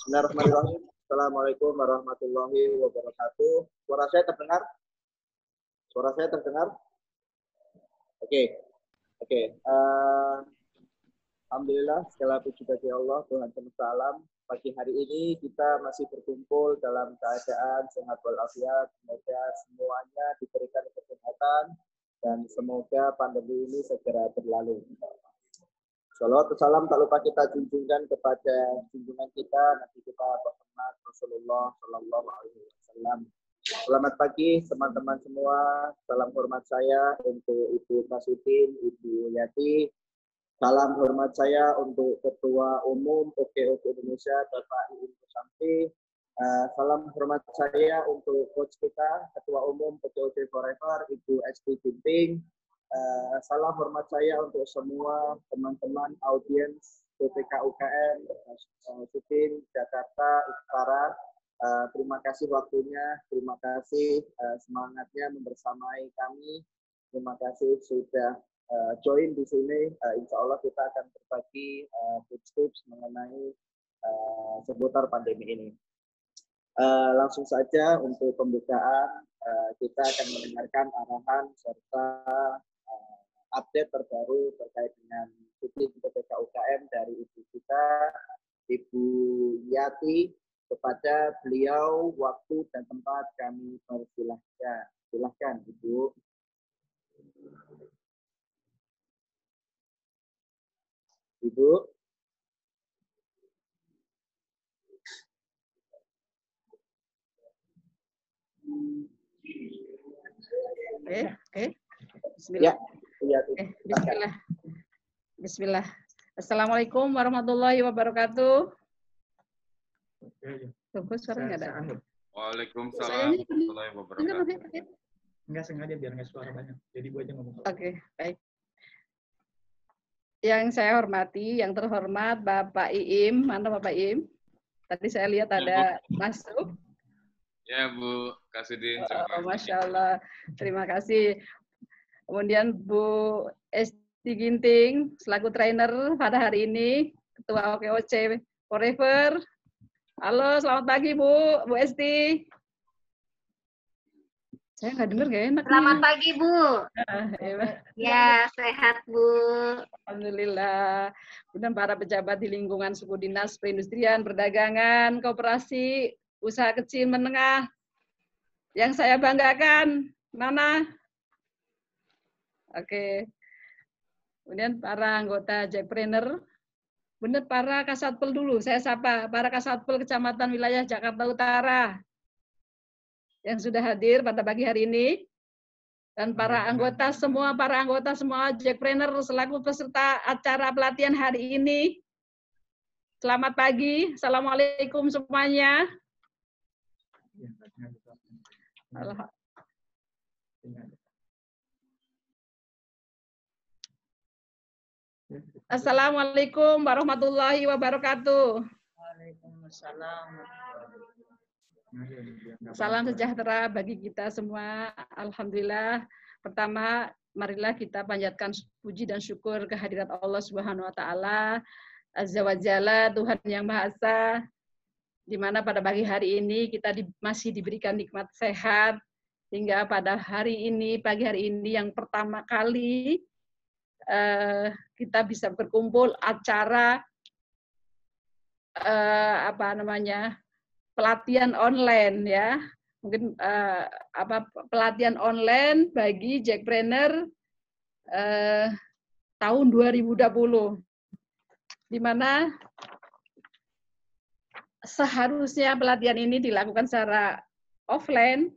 Bismillahirrahmanirrahim. Assalamualaikum warahmatullahi wabarakatuh. Suara saya terdengar? Suara saya terdengar? Oke. Alhamdulillah, segala puji bagi Allah, Tuhan semesta alam. Pagi hari ini kita masih berkumpul dalam keadaan sehat walafiat. Semoga semuanya diberikan kesehatan dan semoga pandemi ini segera berlalu. Salawat dan salam tak lupa kita junjungkan kepada junjungan kita Nabi kita Muhammad Rasulullah Sallallahu Alaihi Wasallam. Selamat pagi teman-teman semua. Salam hormat saya untuk Ibu Kasudin, Ibu Yati. Salam hormat saya untuk Ketua Umum OKOK Indonesia Bapak Ibu Susanti. Salam hormat saya untuk coach kita Ketua Umum OKOK Forever Ibu Esti Ginting. Salam hormat saya untuk semua teman-teman audiens PPK UKM Sudin Jakarta Utara. Terima kasih waktunya, terima kasih semangatnya membersamai kami. Terima kasih sudah join di sini. Insya Allah kita akan berbagi tips-tips mengenai seputar pandemi ini. Langsung saja untuk pembukaan kita akan mendengarkan arahan serta update terbaru terkait dengan Sudin PPK UKM dari Ibu kita, Ibu Yati. Kepada beliau, waktu dan tempat kami persilahkan. Silahkan, Ibu. Ibu. Oke. Bismillah. Ya, Bismillah. Bismillah. Assalamualaikum warahmatullahi wabarakatuh. Bagus, suaranya nggak ada. Waalaikumsalam warahmatullahi wabarakatuh. Enggak sengaja biar nggak suara banyak. Jadi gue aja ngomong. Oke, baik. Yang saya hormati, yang terhormat Bapak Iim, mana Bapak Iim? Tadi saya lihat ada masuk. Ya Bu Kasudin. Masya Allah, terima kasih. Kemudian Bu Esti Ginting, selaku trainer pada hari ini, Ketua OKOC Forever. Halo, selamat pagi Bu Esti. Saya nggak dengar, nggak enak. Selamat pagi Bu. Ya, sehat Bu. Alhamdulillah. Kemudian para pejabat di lingkungan suku dinas perindustrian, perdagangan, koperasi, usaha kecil menengah. Yang saya banggakan, mana? Oke. Kemudian para anggota Jackpreneur. Benar, para Kasatpol dulu, saya sapa para Kasatpol Kecamatan Wilayah Jakarta Utara yang sudah hadir pada pagi hari ini, dan para anggota semua Jackpreneur selaku peserta acara pelatihan hari ini. Selamat pagi, assalamualaikum semuanya. Assalamualaikum warahmatullahi wabarakatuh. Waalaikumsalam. Salam sejahtera bagi kita semua. Alhamdulillah. Pertama, marilah kita panjatkan puji dan syukur kehadirat Allah Subhanahu wa taala, Azza wa Jalla, Tuhan yang Maha Esa, di mana pada pagi hari ini kita masih diberikan nikmat sehat hingga pada hari ini, pagi hari ini yang pertama kali kita bisa berkumpul acara pelatihan online ya, mungkin pelatihan online bagi Jackpreneur tahun 2020, di mana seharusnya pelatihan ini dilakukan secara offline,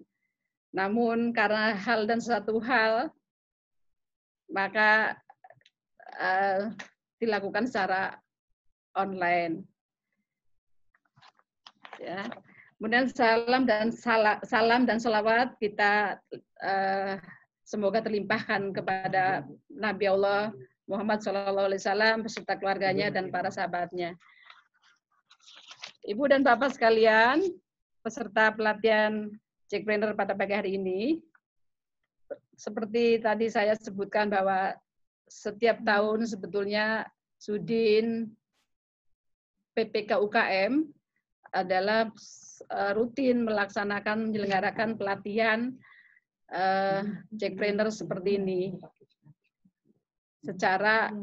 namun karena hal dan suatu hal maka dilakukan secara online. Ya. Kemudian salam dan salawat kita semoga terlimpahkan kepada Nabi Allah Muhammad SAW beserta keluarganya dan para sahabatnya. Ibu dan Bapak sekalian, peserta pelatihan Jackpreneur pada pagi hari ini, seperti tadi saya sebutkan bahwa setiap tahun sebetulnya Sudin PPK UKM adalah rutin menyelenggarakan pelatihan Jackpreneur seperti ini secara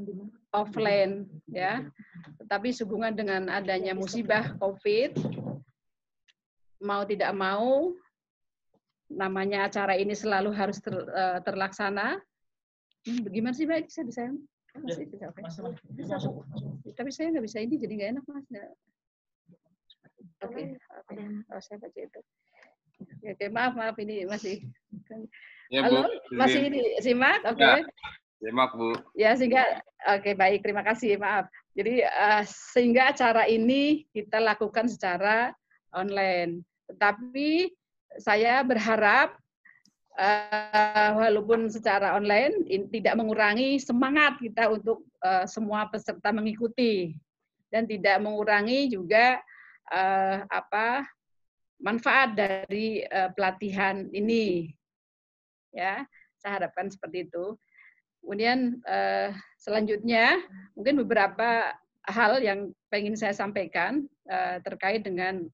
offline, ya. Tetapi sehubungan dengan adanya musibah COVID, mau tidak mau, namanya acara ini selalu harus terlaksana. Bagaimana sih, Mbak? Bisa? Masih bisa, oke. Tapi saya nggak bisa ini, jadi nggak enak, Mas. Oke. Oh, saya baca itu. Oke, maaf ini masih. Ya, Halo, Bu. masih simak? Oke. Simak, Bu. Ya, sehingga oke, baik, terima kasih, maaf. Jadi sehingga acara ini kita lakukan secara online. Tetapi saya berharap walaupun secara online tidak mengurangi semangat kita untuk semua peserta mengikuti dan tidak mengurangi juga manfaat dari pelatihan ini, ya. Saya harapkan seperti itu. Kemudian selanjutnya mungkin beberapa hal yang ingin saya sampaikan terkait dengan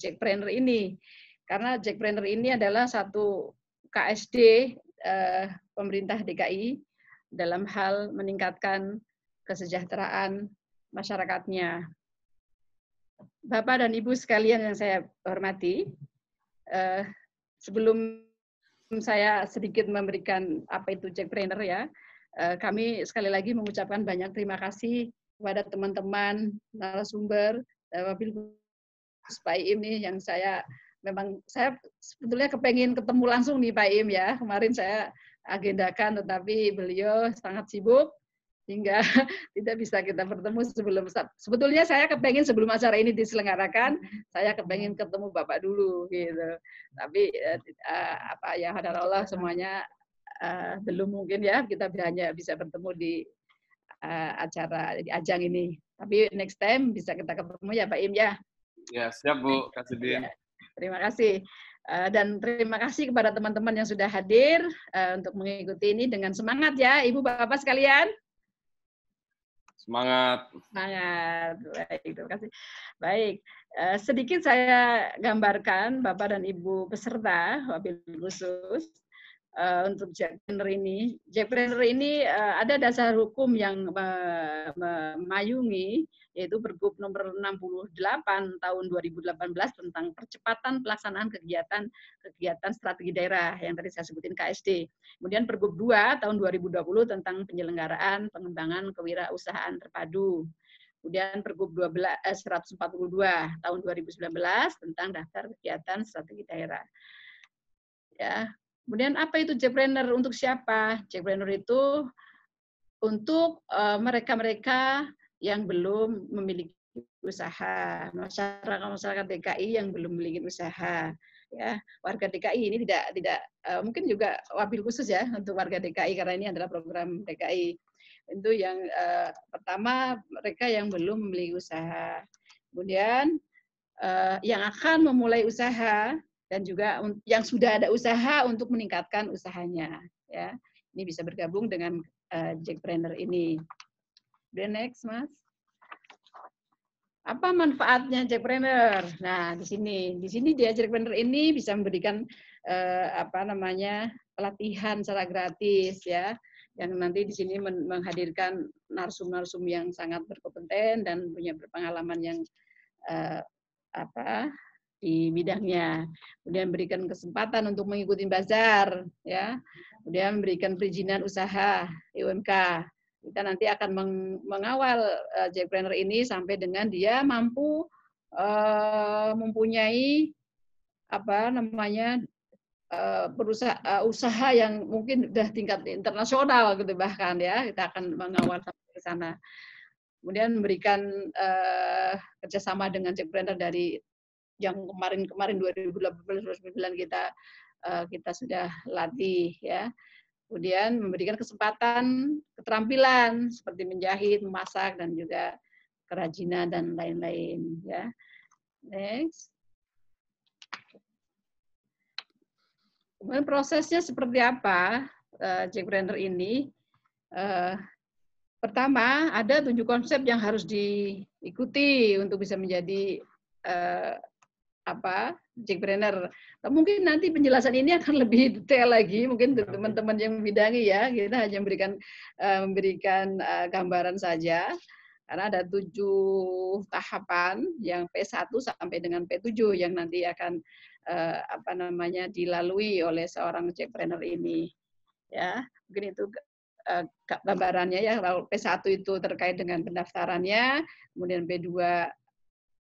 Jackpreneur ini, karena Jackpreneur ini adalah satu KSD pemerintah DKI dalam hal meningkatkan kesejahteraan masyarakatnya. Bapak dan Ibu sekalian yang saya hormati, sebelum saya sedikit memberikan apa itu Jackpreneur, ya, kami sekali lagi mengucapkan banyak terima kasih kepada teman-teman narasumber, wabil khusus Pak Im nih, yang saya sebetulnya kepengen ketemu langsung nih Pak Im, ya. Kemarin saya agendakan, tetapi beliau sangat sibuk hingga tidak bisa kita bertemu sebetulnya saya kepengen sebelum acara ini diselenggarakan, saya kepengen ketemu Bapak dulu gitu. Tapi ya hadar Allah semuanya belum mungkin, ya, kita hanya bisa bertemu di acara di ajang ini. Tapi next time bisa kita ketemu, ya Pak Im, ya. Ya, siap, Bu Kasidin. Ya, terima kasih. Dan terima kasih kepada teman-teman yang sudah hadir untuk mengikuti ini dengan semangat, ya, Ibu Bapak sekalian. Semangat. Semangat. Baik, terima kasih. Baik, sedikit saya gambarkan Bapak dan Ibu peserta wabil khusus untuk Jackpreneur ini. Jackpreneur ini ada dasar hukum yang memayungi, yaitu Pergub nomor 68 tahun 2018 tentang percepatan pelaksanaan kegiatan strategi daerah yang tadi saya sebutin KSD. Kemudian Pergub 2 tahun 2020 tentang penyelenggaraan pengembangan kewirausahaan terpadu. Kemudian Pergub 142 tahun 2019 tentang daftar kegiatan strategi daerah. Ya. Kemudian apa itu Jackpreneur, untuk siapa? Jackpreneur itu untuk mereka-mereka yang belum memiliki usaha, masyarakat DKI yang belum memiliki usaha, ya. Warga DKI ini tidak mungkin juga wabil khusus, ya, untuk warga DKI karena ini adalah program DKI. Itu yang pertama, mereka yang belum memiliki usaha. Kemudian yang akan memulai usaha dan juga yang sudah ada usaha untuk meningkatkan usahanya, ya. Ini bisa bergabung dengan Jackpreneur ini. The next, Mas. Apa manfaatnya Jackpreneur? Nah, di sini dia Jackpreneur ini bisa memberikan pelatihan secara gratis, ya, yang nanti di sini menghadirkan narsum-narsum yang sangat berkompeten dan punya berpengalaman yang di bidangnya. Kemudian berikan kesempatan untuk mengikuti bazar, ya. Kemudian memberikan perizinan usaha UMK. Kita nanti akan mengawal Jackpreneur ini sampai dengan dia mampu mempunyai usaha yang mungkin sudah tingkat internasional gitu bahkan, ya. Kita akan mengawal sampai ke sana. Kemudian memberikan kerjasama dengan Jackpreneur dari yang kemarin 2018-2019 kita sudah latih, ya. Kemudian memberikan kesempatan keterampilan seperti menjahit, memasak, dan juga kerajinan dan lain-lain, ya. Next. Kemudian prosesnya seperti apa Jackpreneur ini? Pertama, ada 7 konsep yang harus diikuti untuk bisa menjadi Jackpreneur. Mungkin nanti penjelasan ini akan lebih detail lagi, mungkin teman-teman yang membidangi ya. Kita hanya memberikan gambaran saja. Karena ada 7 tahapan yang P1 sampai dengan P7 yang nanti akan dilalui oleh seorang Jackpreneur ini. Ya, mungkin itu gambarannya ya. Kalau P1 itu terkait dengan pendaftarannya, kemudian P2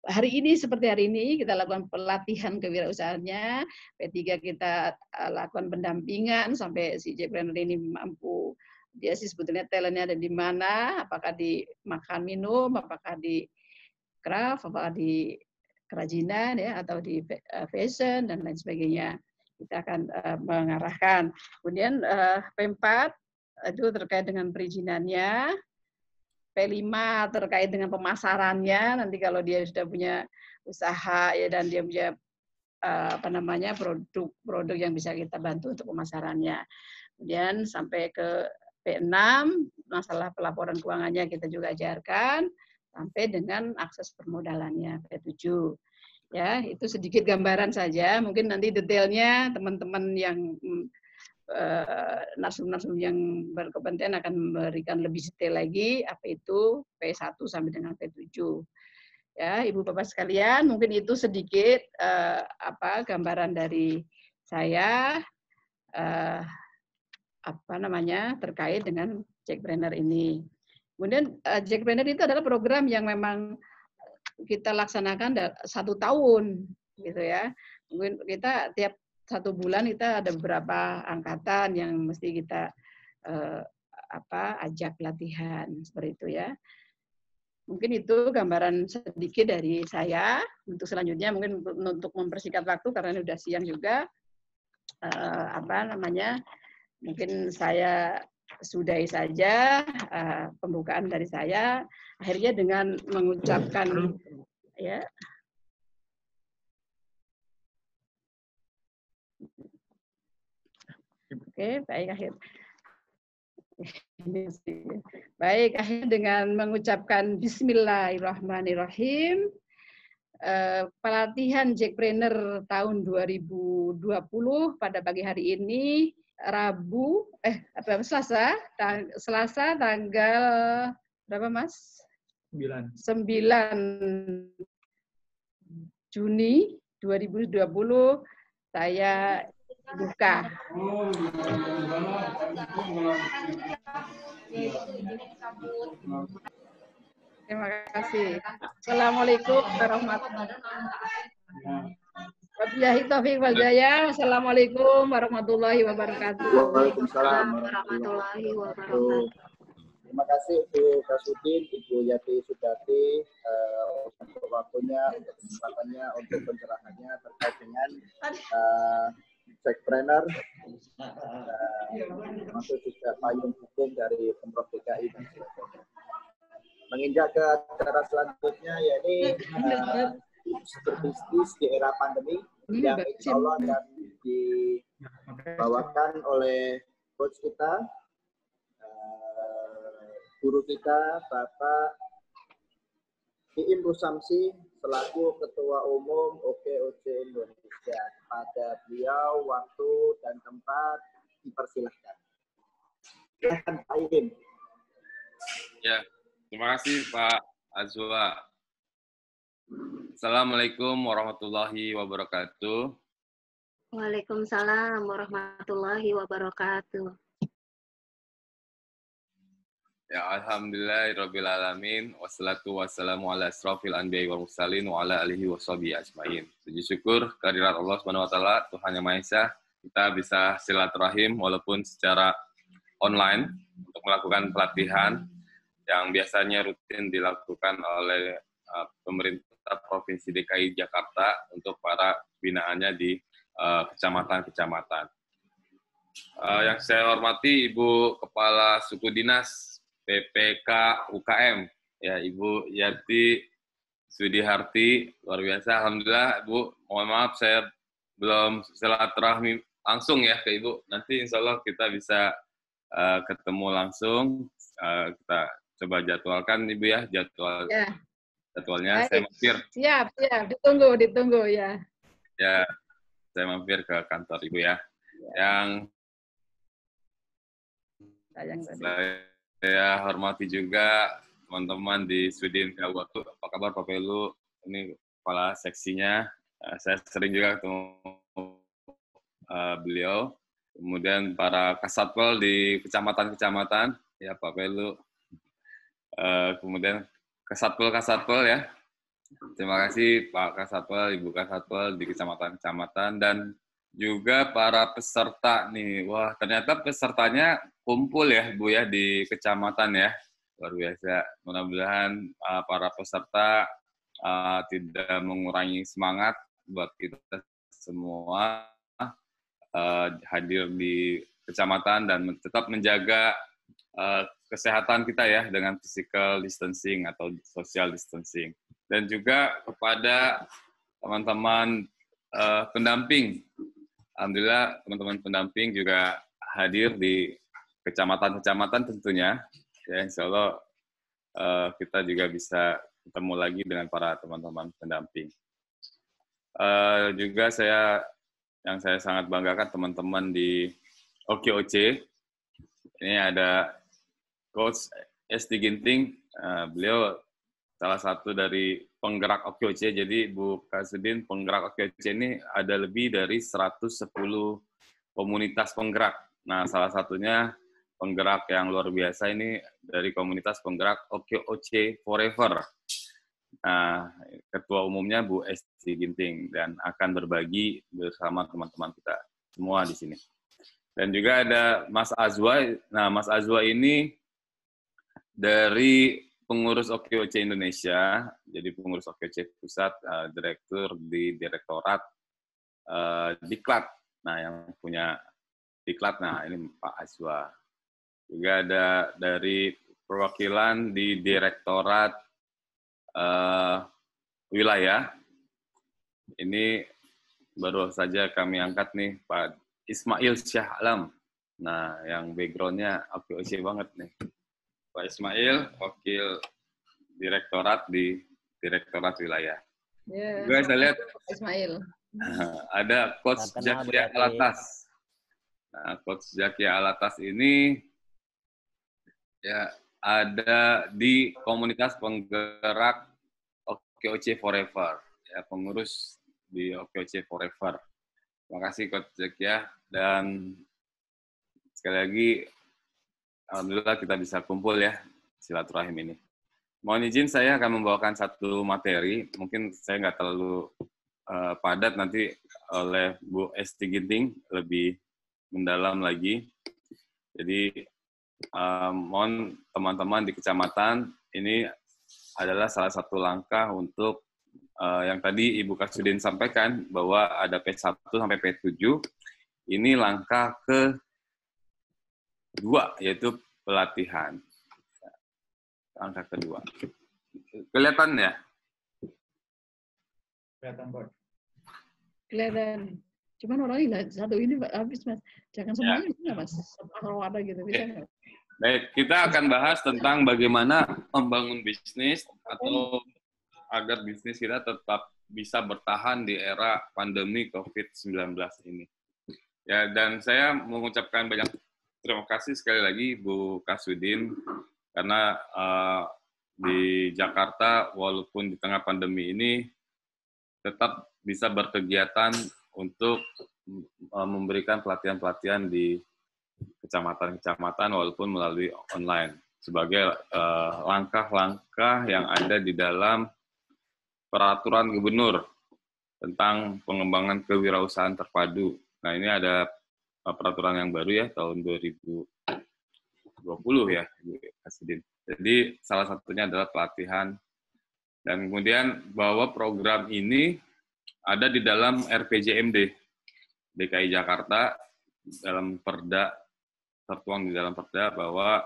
hari ini seperti hari ini kita lakukan pelatihan kewirausahaannya, P3 kita lakukan pendampingan sampai si Jackpreneur ini mampu, dia sih sebetulnya talentnya ada di mana, apakah di makan minum, apakah di craft, apakah di kerajinan ya, atau di fashion dan lain sebagainya. Kita akan mengarahkan. Kemudian P4 itu terkait dengan perizinannya. P5 terkait dengan pemasarannya, nanti kalau dia sudah punya usaha ya dan dia punya produk yang bisa kita bantu untuk pemasarannya. Kemudian sampai ke P6 masalah pelaporan keuangannya kita juga ajarkan sampai dengan akses permodalannya P7. Ya, itu sedikit gambaran saja, mungkin nanti detailnya teman-teman yang narsum-narsum yang berkompeten akan memberikan lebih detail lagi apa itu P1 sampai dengan P7. Ya, Ibu Bapak sekalian, mungkin itu sedikit gambaran dari saya terkait dengan Jackpreneur ini. Kemudian Jackpreneur itu adalah program yang memang kita laksanakan 1 tahun gitu ya. Mungkin kita tiap 1 bulan kita ada beberapa angkatan yang mesti kita ajak pelatihan seperti itu ya. Mungkin itu gambaran sedikit dari saya. Untuk selanjutnya mungkin untuk mempersingkat waktu karena ini udah siang juga. Mungkin saya sudahi saja pembukaan dari saya. Akhirnya dengan mengucapkan ya. Oke, baik akhirnya dengan mengucapkan Bismillahirrahmanirrahim, pelatihan Jackpreneur tahun 2020 pada pagi hari ini Selasa tanggal berapa Mas? 9 Juni 2020 saya buka. Terima kasih. Assalamualaikum warahmatullahi wabarakatuh. Assalamualaikum warahmatullahi wabarakatuh. Waalaikumsalam warahmatullahi wabarakatuh. Terima kasih Bu Kasudin, Ibu Yati Sudati untuk waktunya, untuk kesempatannya, untuk pencerahannya terkait dengan Jackpreneur, termasuk juga payung hukum dari Pemprov DKI dan sebagainya. Menginjak ke acara selanjutnya, yakni berbisnis di era pandemi yang insya Allah akan dibawakan oleh coach kita, guru kita, Bapak Iim Rusamsi, selaku Ketua Umum OKOC Indonesia. Pada beliau, waktu dan tempat dipersilahkan. Silakan Pak Iim. Ya, terima kasih Pak Azwa. Assalamualaikum warahmatullahi wabarakatuh. Waalaikumsalam warahmatullahi wabarakatuh. Ya, alhamdulillahirabbil alamin, wassalatu wassalamu ala asrofil anbiya'i wal mursalin wa ala alihi washabihi ajmain. Puji syukur kehadirat Allah Subhanahu wa taala, Tuhan Yang Maha Esa, kita bisa silaturahim walaupun secara online untuk melakukan pelatihan yang biasanya rutin dilakukan oleh pemerintah Provinsi DKI Jakarta untuk para binaannya di kecamatan-kecamatan. Yang saya hormati Ibu Kepala Suku Dinas PPK UKM, ya Ibu Yati Sudiharti, luar biasa. Alhamdulillah, Bu, mohon maaf saya belum silaturahmi langsung ya ke Ibu. Nanti insya Allah kita bisa ketemu langsung. Kita coba jadwalkan Ibu ya, jadwal jadwalnya. Baik. Saya mampir. Siap. Ditunggu ya. Ya, saya mampir ke kantor Ibu ya. Yang saya hormati juga teman-teman di Sudin Kabupaten. Apa kabar Pak Pelu? Ini kepala seksinya. Saya sering juga ketemu beliau. Kemudian para kasatpol di kecamatan-kecamatan, ya Pak Pelu. Kemudian kasatpol ya. Terima kasih Pak Kasatpol, Ibu Kasatpol di kecamatan-kecamatan, dan juga para peserta nih. Wah, ternyata pesertanya kumpul ya Bu ya di kecamatan ya. Luar biasa. Mudah-mudahan para peserta tidak mengurangi semangat buat kita semua hadir di kecamatan dan tetap menjaga kesehatan kita ya dengan physical distancing atau social distancing. Dan juga kepada teman-teman pendamping. Alhamdulillah teman-teman pendamping juga hadir di kecamatan-kecamatan tentunya. Ya, insya Allah kita juga bisa ketemu lagi dengan para teman-teman pendamping. Juga yang saya sangat banggakan teman-teman di OKOC. Ini ada Coach Esti Ginting, beliau salah satu dari penggerak OKOC. Jadi Bu Kasudin, penggerak OKOC ini ada lebih dari 110 komunitas penggerak. Nah, salah satunya penggerak yang luar biasa ini dari komunitas penggerak OKOC Forever. Nah, ketua umumnya Bu Esti Ginting dan akan berbagi bersama teman-teman kita semua di sini. Dan juga ada Mas Azwa. Nah, Mas Azwa ini dari pengurus OKOC Indonesia, jadi pengurus OKOC Pusat, direktur di Direktorat Diklat. Nah, yang punya Diklat, nah ini Pak Azwa. Juga ada dari perwakilan di Direktorat Wilayah. Ini baru saja kami angkat nih Pak Ismail Syah Alam. Nah, yang background-nya OKOC banget nih. Pak Ismail, wakil direktorat di Direktorat Wilayah. Ya, juga saya lihat Ismail. Ada Coach Zakia Alatas. Nah, Coach Zakia Alatas ini ya ada di komunitas penggerak OKOC Forever, ya pengurus di OKOC Forever. Terima kasih Coach Zakia, dan sekali lagi alhamdulillah kita bisa kumpul ya silaturahim ini. Mohon izin saya akan membawakan satu materi, mungkin saya nggak terlalu padat, nanti oleh Bu Esti Ginting lebih mendalam lagi. Jadi mohon teman-teman di kecamatan, ini adalah salah satu langkah untuk yang tadi Ibu Kasudin sampaikan bahwa ada P1 sampai P7, ini langkah kedua, yaitu pelatihan. Langkah kedua. Kelihatan ya? Kelihatan, Bos. Kelihatan. Cuman orangnya satu ini habis, Mas. Jangan semuanya bisa, Mas. Kalau ada gitu, bisa nggak? Baik, kita akan bahas tentang bagaimana membangun bisnis atau agar bisnis kita tetap bisa bertahan di era pandemi COVID-19 ini. Ya, dan saya mengucapkan banyak terima kasih sekali lagi Bu Kasudin, karena di Jakarta walaupun di tengah pandemi ini tetap bisa berkegiatan untuk memberikan pelatihan-pelatihan di kecamatan-kecamatan walaupun melalui online sebagai langkah-langkah yang ada di dalam peraturan gubernur tentang pengembangan kewirausahaan terpadu. Nah, ini ada peraturan yang baru ya tahun 2020 ya, Bu Kasudin. Jadi salah satunya adalah pelatihan, dan kemudian bahwa program ini ada di dalam RPJMD DKI Jakarta, dalam perda, tertuang di dalam perda bahwa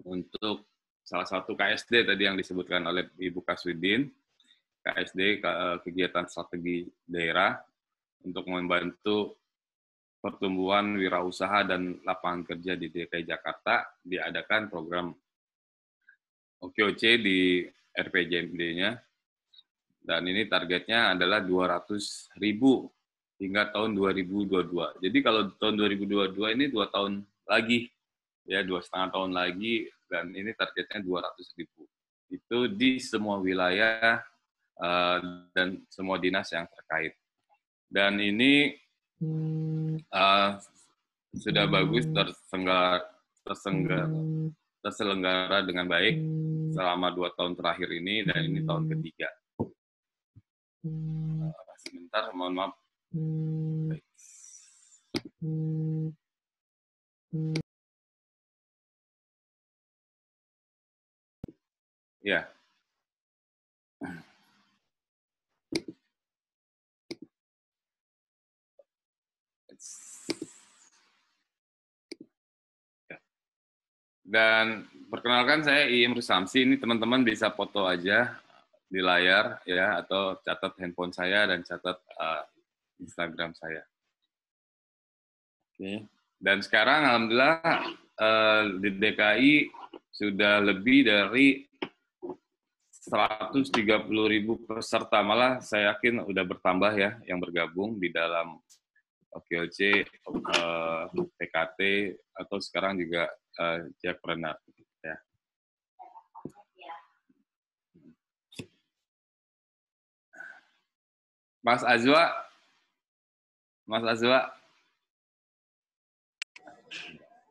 untuk salah satu KSD tadi yang disebutkan oleh Ibu Kasudin, KSD, kegiatan strategi daerah untuk membantu pertumbuhan wirausaha dan lapangan kerja di DKI Jakarta, diadakan program OKOC di RPJMD-nya. Dan ini targetnya adalah 200.000 hingga tahun 2022. Jadi kalau tahun 2022 ini 2 tahun lagi, ya 2,5 tahun lagi, dan ini targetnya 200.000. Itu di semua wilayah dan semua dinas yang terkait. Dan ini sudah bagus terselenggara dengan baik selama 2 tahun terakhir ini, dan ini tahun ketiga. Sebentar, mohon maaf. Baik. Ya. Dan perkenalkan, saya Iim Rusamsi. Ini teman-teman bisa foto aja di layar ya, atau catat handphone saya dan catat Instagram saya. Oke. Dan sekarang alhamdulillah di DKI sudah lebih dari 130.000 peserta, malah saya yakin udah bertambah ya yang bergabung di dalam OKOC, PKT, atau sekarang juga Jackpreneur. Ya. Mas Azwa.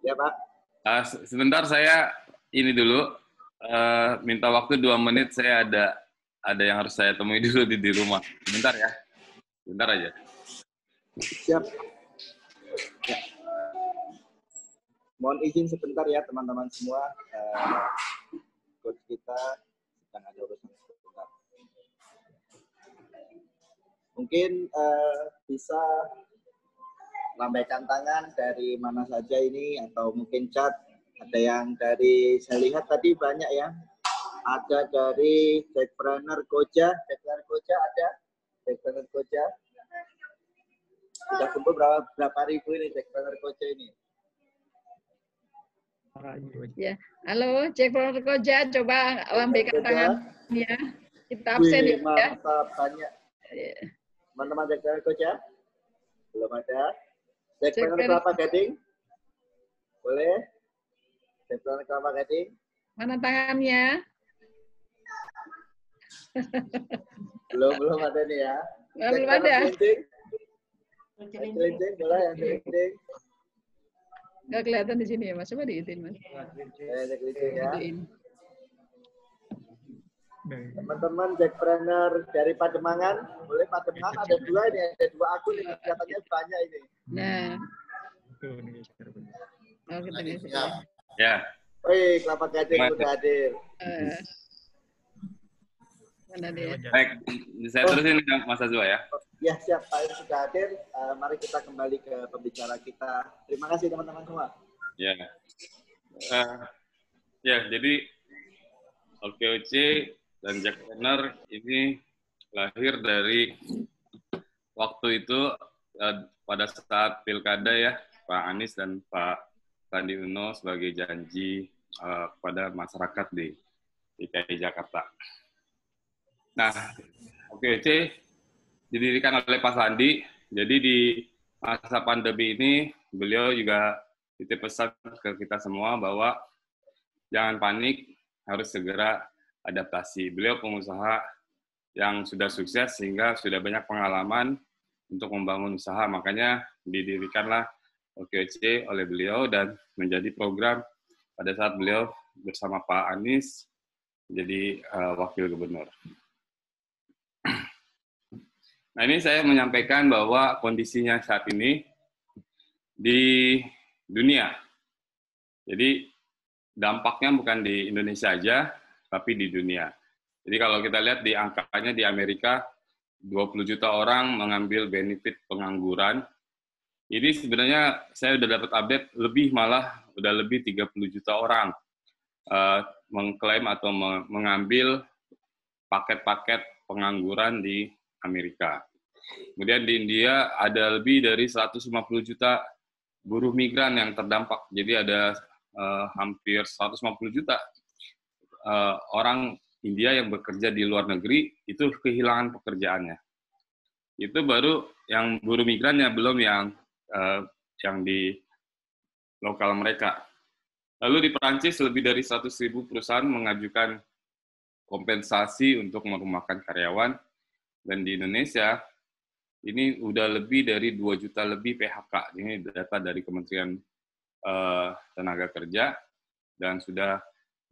Ya, Pak. Sebentar, saya ini dulu, minta waktu 2 menit, saya ada yang harus saya temui dulu di rumah. Sebentar ya. Sebentar aja. Siap. Ya. Mohon izin sebentar ya teman-teman semua. Coach kita sedang ada urusan sebentar. Mungkin bisa lambaikan tangan dari mana saja ini, atau mungkin chat. Ada yang dari, saya lihat tadi banyak ya. Ada dari Jackpreneur Koja. Jackpreneur Koja ada. Jackpreneur Koja. Sudah kumpul berapa ribu ini Jackpreneur Koja ini? Ya, halo Jackpreneur Koja, coba lambaikan tangan ya. Kita absen ya. Mantap, banyak. Teman-teman Jackpreneur Koja? Belum ada. Jackpreneur Kelapa Gading? Boleh? Jackpreneur Kelapa Gading? Mana tangannya? belum ada nih ya. Belum ada. Celincing, boleh yang celincing. Nggak kelihatan di sini ya, Mas. Coba diitin, Mas. Celincing ya. Teman-teman Jackpreneur dari Pademangan, boleh Pademangan, ada 2 ini, ada 2 akun ini, kelihatannya banyak ini. Nah. Oh, kita bisa. Ya. Wih, Kelapa Gading udah hadir. Mana dia? Baik, saya terusin Mas Azwa ya. Ya, siap. Pak sudah hadir. Mari kita kembali ke pembicara kita. Terima kasih teman-teman semua. Ya. Ya, jadi OKOC dan Jackpreneur ini lahir dari waktu itu pada saat pilkada ya, Pak Anies dan Pak Sandi Uno sebagai janji kepada masyarakat di DKI Jakarta. Nah, OKOC didirikan oleh Pak Sandi. Jadi di masa pandemi ini beliau juga titip pesan ke kita semua bahwa jangan panik, harus segera adaptasi. Beliau pengusaha yang sudah sukses sehingga sudah banyak pengalaman untuk membangun usaha. Makanya didirikanlah OKOC oleh beliau dan menjadi program pada saat beliau bersama Pak Anies menjadi wakil gubernur. Nah, ini saya menyampaikan bahwa kondisinya saat ini di dunia. Jadi dampaknya bukan di Indonesia aja, tapi di dunia. Jadi kalau kita lihat di angkanya di Amerika, 20 juta orang mengambil benefit pengangguran. Ini sebenarnya saya sudah dapat update, udah lebih 30 juta orang mengklaim atau mengambil paket-paket pengangguran di Amerika. Kemudian di India ada lebih dari 150 juta buruh migran yang terdampak. Jadi ada hampir 150 juta orang India yang bekerja di luar negeri itu kehilangan pekerjaannya. Itu baru yang buruh migrannya, belum yang di lokal mereka. Lalu di Perancis lebih dari 100.000 perusahaan mengajukan kompensasi untuk merumahkan karyawan, dan di Indonesia ini udah lebih dari 2 juta lebih PHK. Ini data dari Kementerian Tenaga Kerja, dan sudah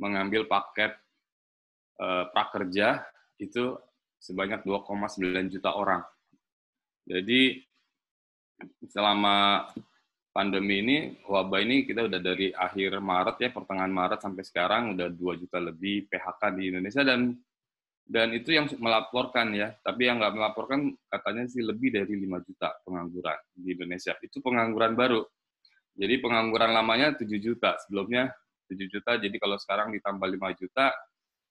mengambil paket prakerja itu sebanyak 2,9 juta orang. Jadi selama pandemi ini, wabah ini kita udah dari akhir Maret ya, pertengahan Maret sampai sekarang udah 2 juta lebih PHK di Indonesia, dan itu yang melaporkan ya, tapi yang nggak melaporkan katanya sih lebih dari 5 juta pengangguran di Indonesia. Itu pengangguran baru. Jadi pengangguran lamanya 7 juta, sebelumnya 7 juta, jadi kalau sekarang ditambah 5 juta,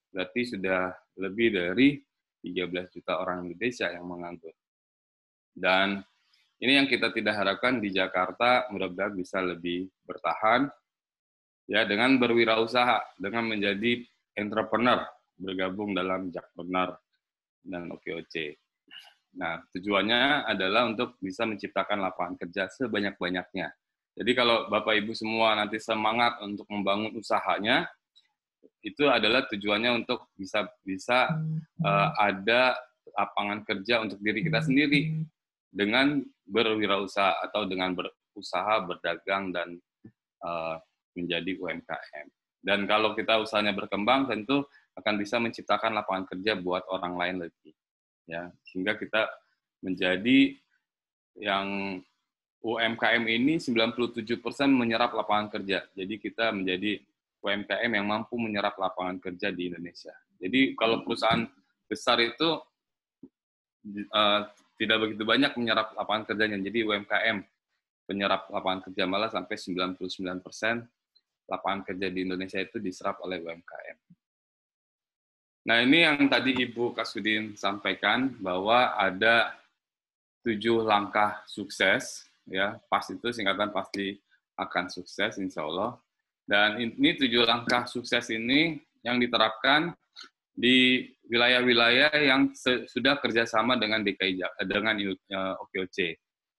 berarti sudah lebih dari 13 juta orang Indonesia yang menganggur. Dan ini yang kita tidak harapkan di Jakarta, mudah-mudahan bisa lebih bertahan ya dengan berwirausaha, dengan menjadi entrepreneur, bergabung dalam Jakpreneur dan OKOC. Nah, tujuannya adalah untuk bisa menciptakan lapangan kerja sebanyak-banyaknya. Jadi kalau Bapak Ibu semua nanti semangat untuk membangun usahanya, itu adalah tujuannya untuk bisa ada lapangan kerja untuk diri kita sendiri dengan berwirausaha atau dengan berusaha, berdagang, dan menjadi UMKM. Dan kalau kita usahanya berkembang, tentu akan bisa menciptakan lapangan kerja buat orang lain lagi. Ya, sehingga kita menjadi yang UMKM ini 97% menyerap lapangan kerja. Jadi kita menjadi UMKM yang mampu menyerap lapangan kerja di Indonesia. Jadi kalau perusahaan besar itu tidak begitu banyak menyerap lapangan kerjanya. Jadi UMKM penyerap lapangan kerja, malah sampai 99% lapangan kerja di Indonesia itu diserap oleh UMKM. Nah, ini yang tadi Ibu Kasudin sampaikan, bahwa ada 7 langkah sukses, ya, PAS itu singkatan pasti akan sukses, insya Allah. Dan ini 7 langkah sukses ini yang diterapkan di wilayah-wilayah yang sudah kerjasama dengan OKOC.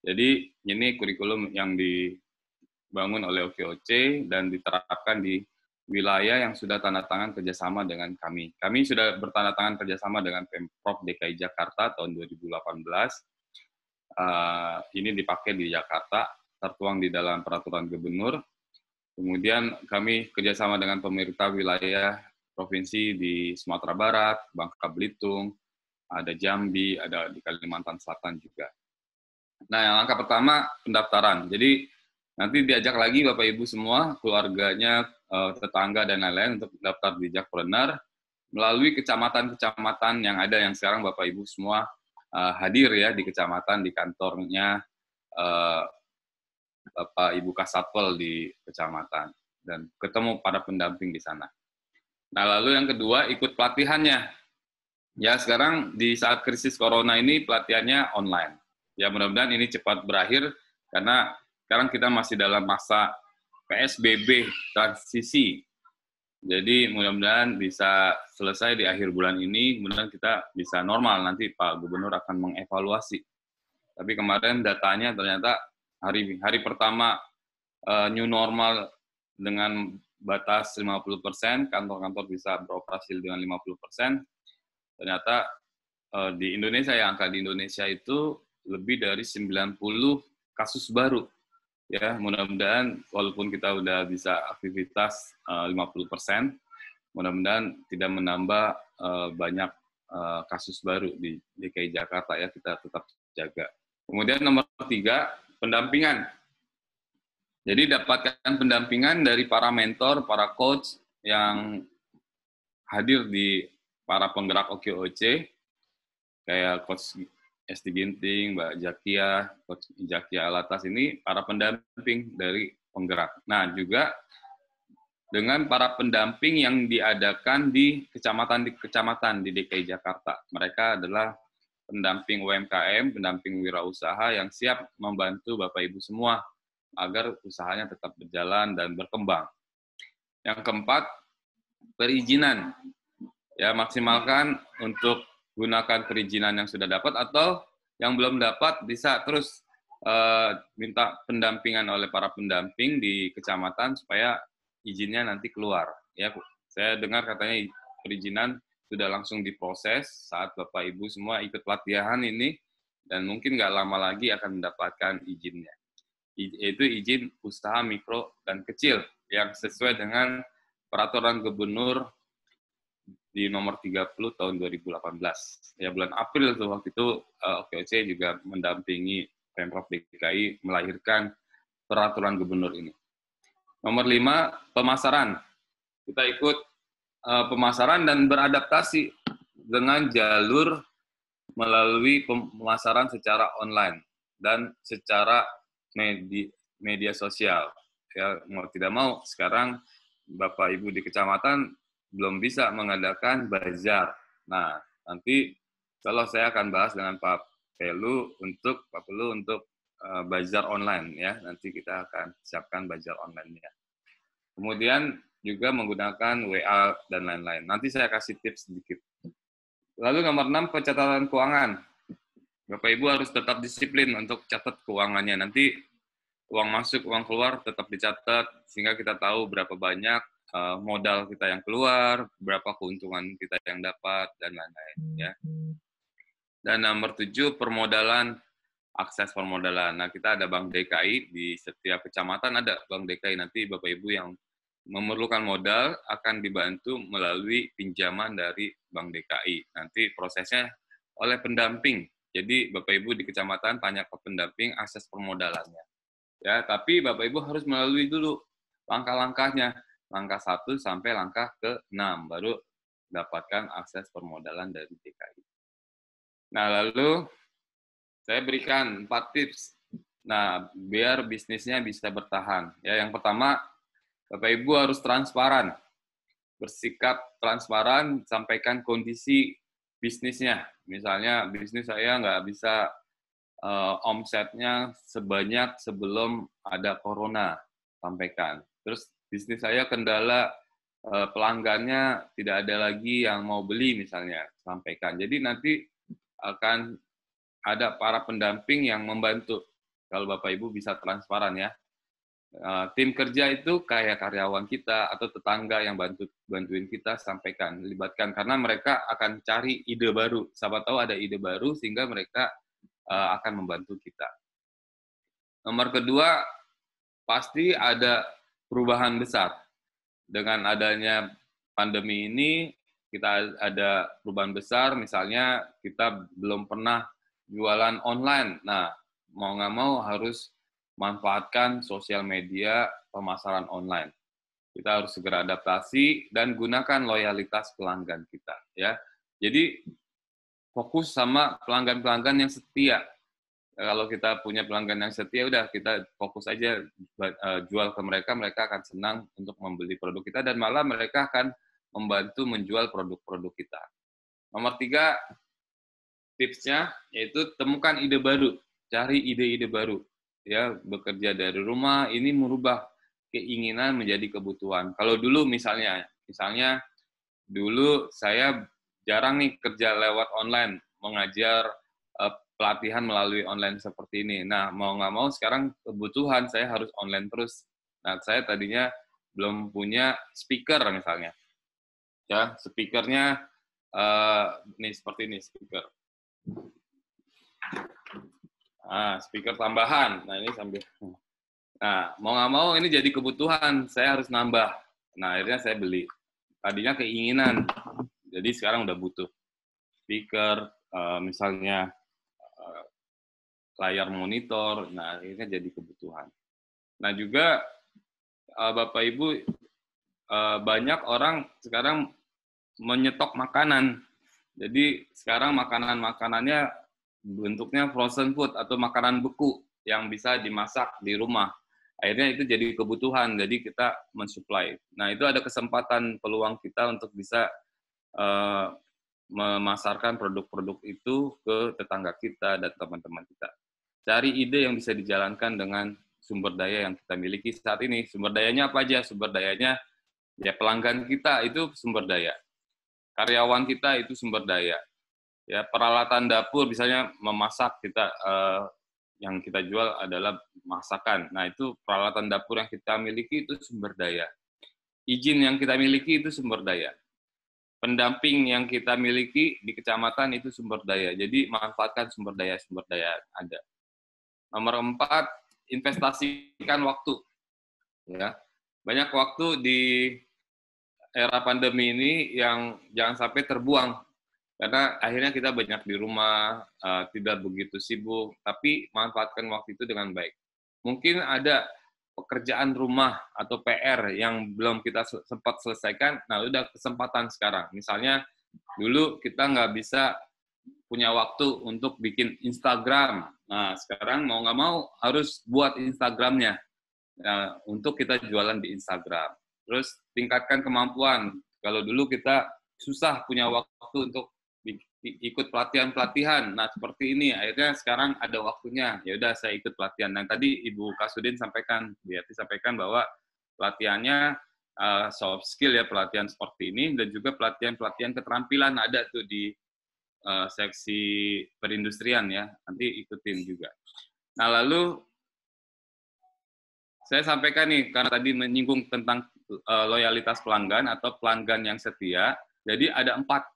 Jadi ini kurikulum yang dibangun oleh OKOC dan diterapkan di wilayah yang sudah tanda tangan kerjasama dengan kami. Kami sudah bertanda tangan kerjasama dengan Pemprov DKI Jakarta tahun 2018. Ini dipakai di Jakarta, tertuang di dalam peraturan gubernur. Kemudian kami kerjasama dengan pemerintah wilayah provinsi di Sumatera Barat, Bangka Belitung, ada Jambi, ada di Kalimantan Selatan juga. Nah, yang langkah pertama pendaftaran. Jadi nanti diajak lagi Bapak Ibu semua, keluarganya, tetangga dan lain-lain untuk daftar di Jakpreneur melalui kecamatan-kecamatan yang ada, yang sekarang Bapak Ibu semua hadir ya di kecamatan, di kantornya Bapak Ibu Kasatpol di kecamatan, dan ketemu para pendamping di sana. Nah, lalu yang kedua, ikut pelatihannya. Ya, sekarang di saat krisis corona ini pelatihannya online. Ya, mudah-mudahan ini cepat berakhir, karena sekarang kita masih dalam masa PSBB transisi. Jadi mudah-mudahan bisa selesai di akhir bulan ini, kemudian kita bisa normal. Nanti Pak Gubernur akan mengevaluasi. Tapi kemarin datanya ternyata hari pertama new normal dengan batas 50%, kantor-kantor bisa beroperasi dengan 50%. Ternyata di Indonesia, yang angka di Indonesia itu lebih dari 90 kasus baru. Ya, mudah-mudahan walaupun kita udah bisa aktivitas 50%, mudah-mudahan tidak menambah banyak kasus baru di DKI Jakarta ya, kita tetap jaga. Kemudian nomor 3, pendampingan. Jadi dapatkan pendampingan dari para mentor, para coach yang hadir di para penggerak OKOC, kayak Coach Esti Ginting, Mbak Jakia, Coach Jakia Alatas, ini para pendamping dari penggerak. Nah, juga dengan para pendamping yang diadakan di kecamatan di DKI Jakarta. Mereka adalah pendamping UMKM, pendamping wirausaha yang siap membantu Bapak Ibu semua agar usahanya tetap berjalan dan berkembang. Yang keempat, perizinan. Ya, maksimalkan untuk gunakan perizinan yang sudah dapat, atau yang belum dapat bisa terus minta pendampingan oleh para pendamping di kecamatan supaya izinnya nanti keluar. Ya, saya dengar katanya perizinan sudah langsung diproses saat Bapak Ibu semua ikut pelatihan ini, dan mungkin nggak lama lagi akan mendapatkan izinnya. Yaitu izin usaha mikro dan kecil yang sesuai dengan Peraturan Gubernur di nomor 30 tahun 2018. Ya, bulan April tuh waktu itu OKOC juga mendampingi Pemprov DKI melahirkan peraturan gubernur ini. Nomor 5, pemasaran. Kita ikut pemasaran dan beradaptasi dengan jalur melalui pemasaran secara online dan secara media sosial. Ya, mau tidak mau sekarang Bapak Ibu di kecamatan belum bisa mengadakan bazar. Nah, nanti kalau saya akan bahas dengan Pak Pelu untuk bazar online ya. Nanti kita akan siapkan bazar online-nya. Kemudian juga menggunakan WA dan lain-lain. Nanti saya kasih tips sedikit. Lalu nomor 6, pencatatan keuangan. Bapak Ibu harus tetap disiplin untuk catat keuangannya. Nanti uang masuk, uang keluar tetap dicatat sehingga kita tahu berapa banyak modal kita yang keluar, berapa keuntungan kita yang dapat, dan lain-lain. Ya. Dan nomor 7, permodalan, akses permodalan. Nah, kita ada Bank DKI, di setiap kecamatan ada Bank DKI. Nanti Bapak Ibu yang memerlukan modal akan dibantu melalui pinjaman dari Bank DKI. Nanti prosesnya oleh pendamping. Jadi Bapak Ibu di kecamatan tanya ke pendamping akses permodalannya. Ya, tapi Bapak Ibu harus melalui dulu langkah-langkahnya. Langkah 1 sampai langkah ke-6, baru dapatkan akses permodalan dari DKI. Nah, lalu saya berikan 4 tips. Nah, biar bisnisnya bisa bertahan. Ya, yang pertama, Bapak Ibu harus transparan. Bersikap transparan, sampaikan kondisi bisnisnya. Misalnya, bisnis saya nggak bisa omsetnya sebanyak sebelum ada corona, sampaikan. Terus bisnis saya kendala pelanggannya tidak ada lagi yang mau beli misalnya, sampaikan. Jadi nanti akan ada para pendamping yang membantu kalau Bapak Ibu bisa transparan ya. Tim kerja itu kayak karyawan kita atau tetangga yang bantuin kita, sampaikan, libatkan, karena mereka akan cari ide baru. Siapa tahu ada ide baru sehingga mereka akan membantu kita. Nomor kedua, pasti ada perubahan besar. Dengan adanya pandemi ini, kita ada perubahan besar, misalnya kita belum pernah jualan online. Nah, mau nggak mau harus manfaatkan sosial media pemasaran online. Kita harus segera adaptasi dan gunakan loyalitas pelanggan kita. Ya, jadi fokus sama pelanggan-pelanggan yang setia. Kalau kita punya pelanggan yang setia, udah kita fokus aja jual ke mereka, mereka akan senang untuk membeli produk kita, dan malah mereka akan membantu menjual produk-produk kita. Nomor 3, tipsnya, yaitu temukan ide baru, cari ide-ide baru. Ya, bekerja dari rumah, ini merubah keinginan menjadi kebutuhan. Kalau dulu misalnya dulu saya jarang nih kerja lewat online, mengajar pelatihan melalui online seperti ini. Nah, mau nggak mau sekarang kebutuhan saya harus online terus. Nah, saya tadinya belum punya speaker misalnya. Ya, speakernya nih seperti ini speaker. Speaker tambahan. Nah, ini sambil. Nah, mau nggak mau ini jadi kebutuhan. Saya harus nambah. Nah, akhirnya saya beli. Tadinya keinginan. Jadi sekarang udah butuh speaker, misalnya layar monitor, nah akhirnya jadi kebutuhan. Nah juga Bapak Ibu, banyak orang sekarang menyetok makanan. Jadi sekarang makanannya bentuknya frozen food atau makanan beku yang bisa dimasak di rumah. Akhirnya itu jadi kebutuhan, jadi kita mensuplai. Nah itu ada kesempatan peluang kita untuk bisa memasarkan produk-produk itu ke tetangga kita dan teman-teman kita. Cari ide yang bisa dijalankan dengan sumber daya yang kita miliki saat ini. Sumber dayanya apa aja? Sumber dayanya ya pelanggan kita itu sumber daya. karyawan kita itu sumber daya. Ya, peralatan dapur misalnya memasak kita yang kita jual adalah masakan. Nah, itu peralatan dapur yang kita miliki itu sumber daya. Izin yang kita miliki itu sumber daya. Pendamping yang kita miliki di kecamatan itu sumber daya. Jadi manfaatkan sumber daya ada. Nomor 4, investasikan waktu. Ya, banyak waktu di era pandemi ini yang jangan sampai terbuang. Karena akhirnya kita banyak di rumah, tidak begitu sibuk, tapi manfaatkan waktu itu dengan baik. Mungkin ada pekerjaan rumah atau PR yang belum kita sempat selesaikan, nah udah kesempatan sekarang. Misalnya, dulu kita nggak bisa punya waktu untuk bikin Instagram. Nah, sekarang mau nggak mau harus buat Instagramnya. Nah, untuk kita jualan di Instagram. Terus tingkatkan kemampuan. Kalau dulu kita susah punya waktu untuk ikut pelatihan-pelatihan. Nah, seperti ini. Akhirnya sekarang ada waktunya. Ya udah saya ikut pelatihan. Nah, tadi Ibu Kasudin sampaikan, Bu Yati sampaikan bahwa pelatihannya soft skill ya, pelatihan seperti ini, dan juga pelatihan-pelatihan keterampilan ada tuh di seksi perindustrian ya. Nanti ikutin juga. Nah, lalu saya sampaikan nih, karena tadi menyinggung tentang loyalitas pelanggan atau pelanggan yang setia. Jadi ada empat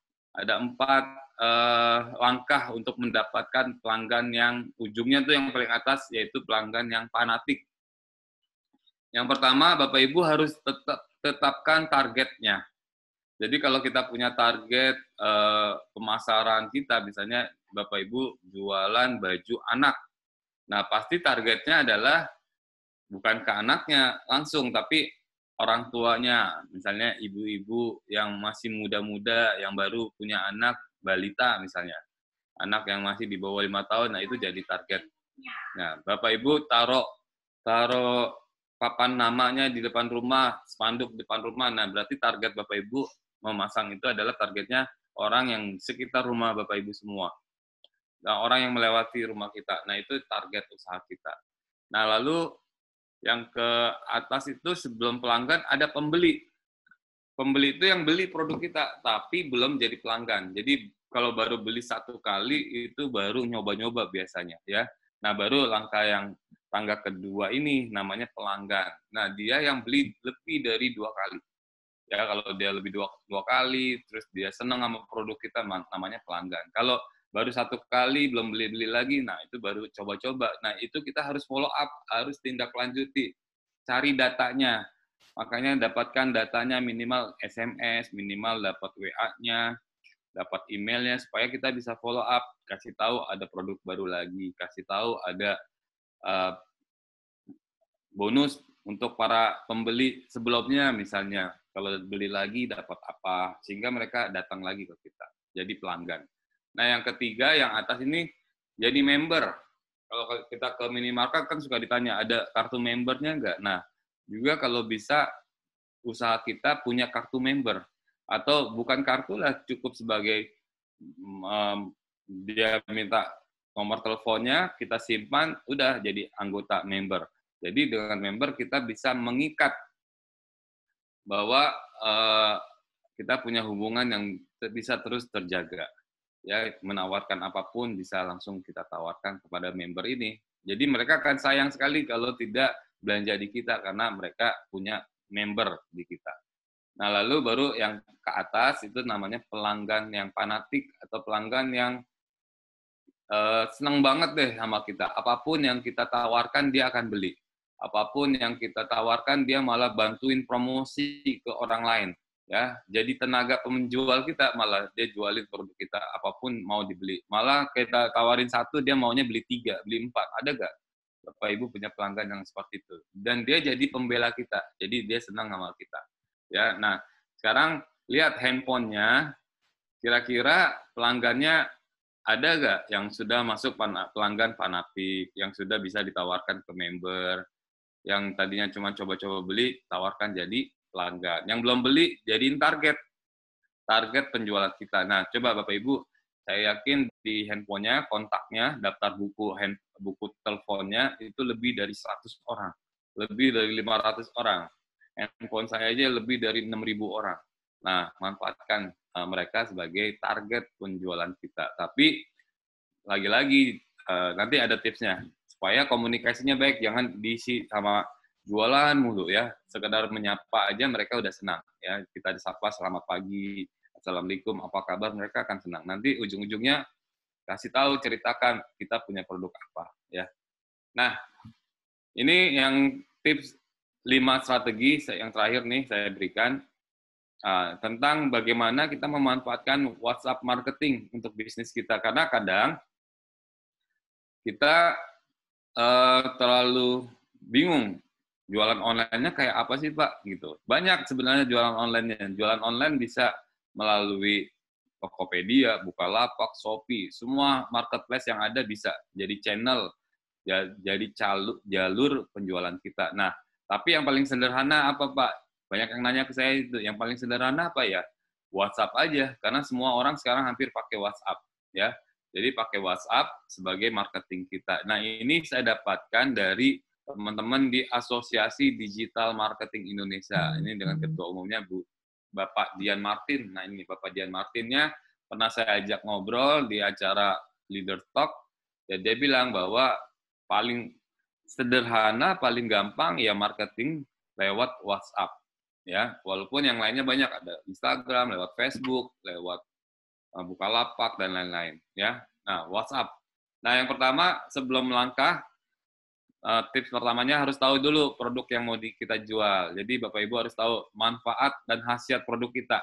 langkah untuk mendapatkan pelanggan yang ujungnya tuh yang paling atas, yaitu pelanggan yang fanatik. Yang pertama, Bapak Ibu harus tetapkan targetnya. Jadi kalau kita punya target pemasaran kita, misalnya Bapak Ibu jualan baju anak. Nah, pasti targetnya adalah bukan ke anaknya langsung, tapi orang tuanya. Misalnya ibu-ibu yang masih muda-muda, yang baru punya anak balita misalnya. Anak yang masih di bawah 5 tahun, nah itu jadi target. Nah, Bapak Ibu taruh papan namanya di depan rumah, spanduk di depan rumah. Nah, berarti target Bapak Ibu memasang itu adalah targetnya orang yang sekitar rumah Bapak Ibu semua. Nah, orang yang melewati rumah kita. Nah, itu target usaha kita. Nah, lalu yang ke atas itu sebelum pelanggan ada pembeli. Pembeli itu yang beli produk kita, tapi belum jadi pelanggan. Jadi kalau baru beli satu kali itu baru nyoba-nyoba biasanya, ya. Nah, baru tangga kedua ini namanya pelanggan. Nah, dia yang beli lebih dari 2 kali. Ya, kalau dia lebih dua kali, terus dia senang sama produk kita, namanya pelanggan. Kalau baru 1 kali, belum beli-beli lagi, nah itu baru coba-coba. Nah, itu kita harus follow up, harus tindak lanjuti. Cari datanya. Makanya dapatkan datanya minimal SMS, minimal dapat WA-nya, dapat emailnya, supaya kita bisa follow up, kasih tahu ada produk baru lagi, kasih tahu ada bonus untuk para pembeli sebelumnya misalnya. Kalau beli lagi dapat apa, sehingga mereka datang lagi ke kita, jadi pelanggan. Nah, yang ketiga, yang atas ini, jadi member. Kalau kita ke minimarket kan suka ditanya, ada kartu membernya nggak? Nah, juga kalau bisa, usaha kita punya kartu member. Atau bukan kartu lah, cukup sebagai dia minta nomor teleponnya, kita simpan, udah jadi anggota member. Jadi dengan member kita bisa mengikat bahwa kita punya hubungan yang bisa terus terjaga. Ya, menawarkan apapun bisa langsung kita tawarkan kepada member ini. Jadi mereka akan sayang sekali kalau tidak belanja di kita karena mereka punya member di kita. Nah, lalu baru yang ke atas itu namanya pelanggan yang fanatik atau pelanggan yang senang banget deh sama kita. Apapun yang kita tawarkan dia akan beli. Apapun yang kita tawarkan dia malah bantuin promosi ke orang lain. Ya, jadi tenaga penjual kita, malah dia jualin produk kita, apapun mau dibeli. Malah kita tawarin 1, dia maunya beli 3, beli 4. Ada nggak? Bapak Ibu punya pelanggan yang seperti itu. Dan dia jadi pembela kita, jadi dia senang sama kita. Ya, nah sekarang lihat handphonenya, kira-kira pelanggannya ada nggak yang sudah masuk pelanggan fanatik, yang sudah bisa ditawarkan ke member, yang tadinya cuma coba-coba beli, tawarkan jadi pelanggan. Yang belum beli, jadiin target penjualan kita. Nah, coba Bapak Ibu, saya yakin di handphonenya, kontaknya, daftar buku teleponnya, itu lebih dari 100 orang. Lebih dari 500 orang. Handphone saya aja lebih dari 6.000 orang. Nah, manfaatkan mereka sebagai target penjualan kita. Tapi lagi-lagi nanti ada tipsnya supaya komunikasinya baik, jangan diisi sama jualan mulu ya. Sekedar menyapa aja mereka udah senang ya. Kita disapa selamat pagi, assalamualaikum, apa kabar, mereka akan senang. Nanti ujung-ujungnya kasih tahu, ceritakan kita punya produk apa ya. Nah, ini yang tips 5 strategi yang terakhir nih saya berikan tentang bagaimana kita memanfaatkan WhatsApp marketing untuk bisnis kita. Karena kadang kita terlalu bingung jualan online-nya kayak apa sih Pak gitu. Banyak sebenarnya jualan online-nya. Jualan online bisa melalui Tokopedia, Bukalapak, Shopee, semua marketplace yang ada bisa jadi channel, jadi jalur penjualan kita. Nah, tapi yang paling sederhana apa Pak? Banyak yang nanya ke saya itu, yang paling sederhana apa ya? WhatsApp aja, karena semua orang sekarang hampir pakai WhatsApp ya. Jadi pakai WhatsApp sebagai marketing kita. Nah, ini saya dapatkan dari teman-teman di Asosiasi Digital Marketing Indonesia. Ini dengan ketua umumnya Bapak Dian Martin. Nah, ini Bapak Dian Martinnya pernah saya ajak ngobrol di acara Leader Talk. Dan dia bilang bahwa paling sederhana, paling gampang ya marketing lewat WhatsApp. Ya, walaupun yang lainnya banyak, ada Instagram, lewat Facebook, lewat Bukalapak dan lain-lain ya. Nah, WhatsApp. Nah, yang pertama sebelum melangkah tips pertamanya harus tahu dulu produk yang mau kita jual. Jadi Bapak Ibu harus tahu manfaat dan khasiat produk kita.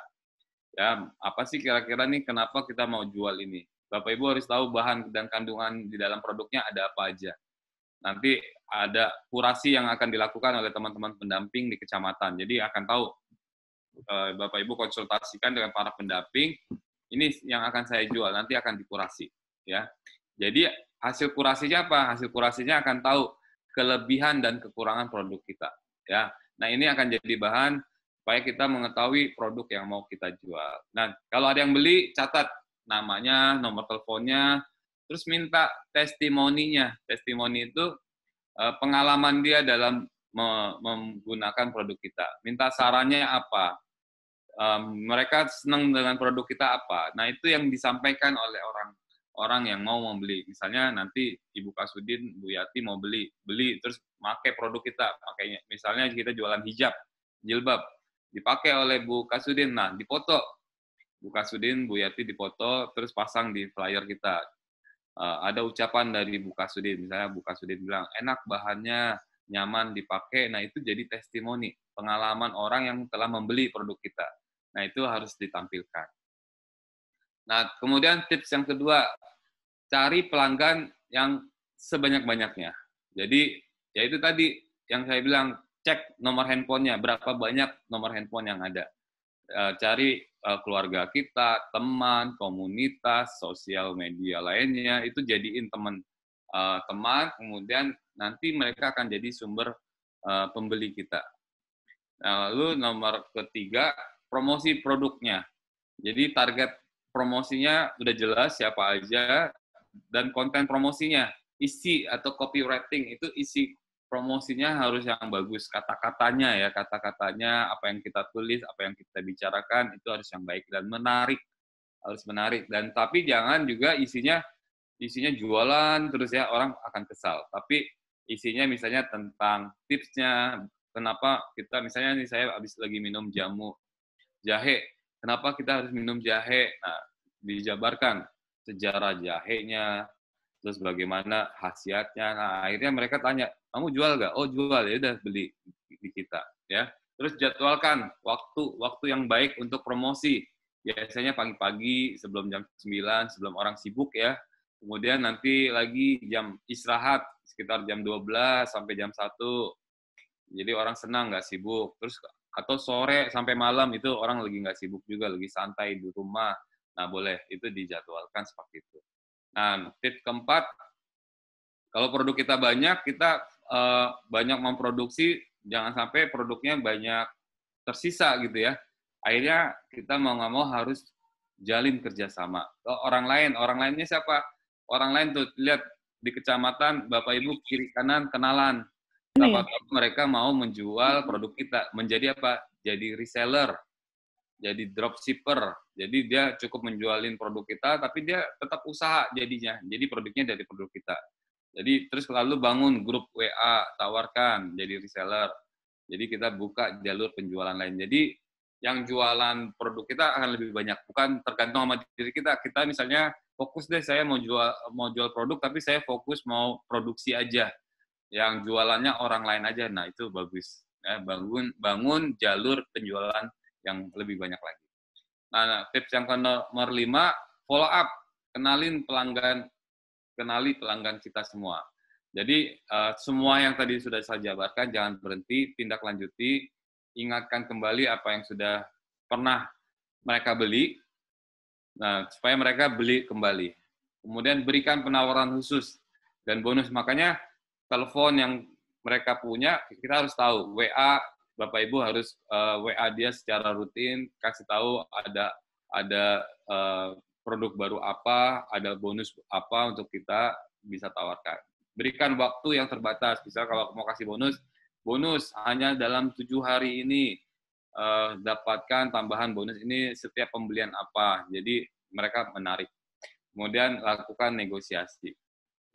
Ya, apa sih kira-kira nih kenapa kita mau jual ini? Bapak Ibu harus tahu bahan dan kandungan di dalam produknya ada apa aja. Nanti ada kurasi yang akan dilakukan oleh teman-teman pendamping di kecamatan. Jadi akan tahu Bapak Ibu konsultasikan dengan para pendamping. Ini yang akan saya jual, nanti akan dikurasi. Ya. Jadi hasil kurasinya apa? Hasil kurasinya akan tahu kelebihan dan kekurangan produk kita. Ya. Nah, ini akan jadi bahan supaya kita mengetahui produk yang mau kita jual. Nah, kalau ada yang beli, catat namanya, nomor teleponnya, terus minta testimoninya. Testimoni itu pengalaman dia dalam menggunakan produk kita. Minta sarannya apa? Mereka senang dengan produk kita apa. Nah, itu yang disampaikan oleh orang yang mau membeli. Misalnya nanti Ibu Kasudin, Bu Yati mau beli terus pakai produk kita, pakainya. Misalnya kita jualan hijab, jilbab, dipakai oleh Bu Kasudin. Nah, dipoto. Bu Kasudin, Bu Yati dipoto, terus pasang di flyer kita. Ada ucapan dari Bu Kasudin, misalnya Bu Kasudin bilang, enak bahannya, nyaman dipakai. Nah, itu jadi testimoni, pengalaman orang yang telah membeli produk kita. Nah, itu harus ditampilkan. Nah, kemudian tips yang kedua, cari pelanggan yang sebanyak-banyaknya. Jadi, ya itu tadi yang saya bilang, cek nomor handphonenya, berapa banyak nomor handphone yang ada. Cari keluarga kita, teman, komunitas, sosial media lainnya, itu jadiin teman, kemudian nanti mereka akan jadi sumber pembeli kita. Nah, lalu nomor ketiga, promosi produknya. Jadi target promosinya udah jelas siapa aja, dan konten promosinya, isi atau copywriting itu isi promosinya harus yang bagus, kata-katanya ya, kata-katanya, apa yang kita tulis, apa yang kita bicarakan itu harus yang baik dan menarik, harus menarik. Dan tapi jangan juga isinya jualan terus ya, orang akan kesal. Tapi isinya misalnya tentang tipsnya, kenapa kita misalnya nih saya habis lagi minum jamu jahe, kenapa kita harus minum jahe? Nah, dijabarkan sejarah jahenya, terus bagaimana khasiatnya. Nah, akhirnya mereka tanya, kamu jual nggak? Oh, jual, ya udah beli di kita, ya. Terus jadwalkan waktu yang baik untuk promosi. Biasanya pagi-pagi sebelum jam 9, sebelum orang sibuk ya. Kemudian nanti lagi jam istirahat sekitar jam 12 sampai jam 1. Jadi orang senang nggak sibuk. Terus atau sore sampai malam itu orang lagi nggak sibuk juga, lagi santai di rumah. Nah, boleh, itu dijadwalkan seperti itu. Nah, tips keempat, kalau produk kita banyak, kita banyak memproduksi, jangan sampai produknya banyak tersisa gitu ya. Akhirnya kita mau nggak mau harus jalin kerjasama. Orang lainnya siapa? Orang lain tuh, lihat di kecamatan, Bapak Ibu kiri kanan kenalan. Siapa tahu mereka mau menjual produk kita, menjadi apa? Jadi reseller. jadi dropshipper. Jadi dia cukup menjualin produk kita, tapi dia tetap usaha jadinya. Jadi produknya dari produk kita. Jadi terus lalu bangun grup WA, tawarkan jadi reseller. Jadi kita buka jalur penjualan lain. Jadi yang jualan produk kita akan lebih banyak, bukan tergantung sama diri kita. Kita misalnya fokus deh, saya mau jual produk, tapi saya fokus mau produksi aja. Yang jualannya orang lain aja. Nah itu bagus. Ya, bangun jalur penjualan yang lebih banyak lagi. Nah tips yang nomor 5, follow up, kenali pelanggan kita semua. Jadi semua yang tadi sudah saya jabarkan jangan berhenti, tindak lanjuti. Ingatkan kembali apa yang sudah pernah mereka beli, nah supaya mereka beli kembali. Kemudian berikan penawaran khusus dan bonus. Makanya telepon yang mereka punya kita harus tahu. WA Bapak Ibu harus WA dia secara rutin, kasih tahu ada produk baru apa, ada bonus apa untuk kita bisa tawarkan. Berikan waktu yang terbatas. Misalnya kalau mau kasih bonus hanya dalam 7 hari ini, dapatkan tambahan bonus ini setiap pembelian apa. Jadi mereka menarik. Kemudian lakukan negosiasi.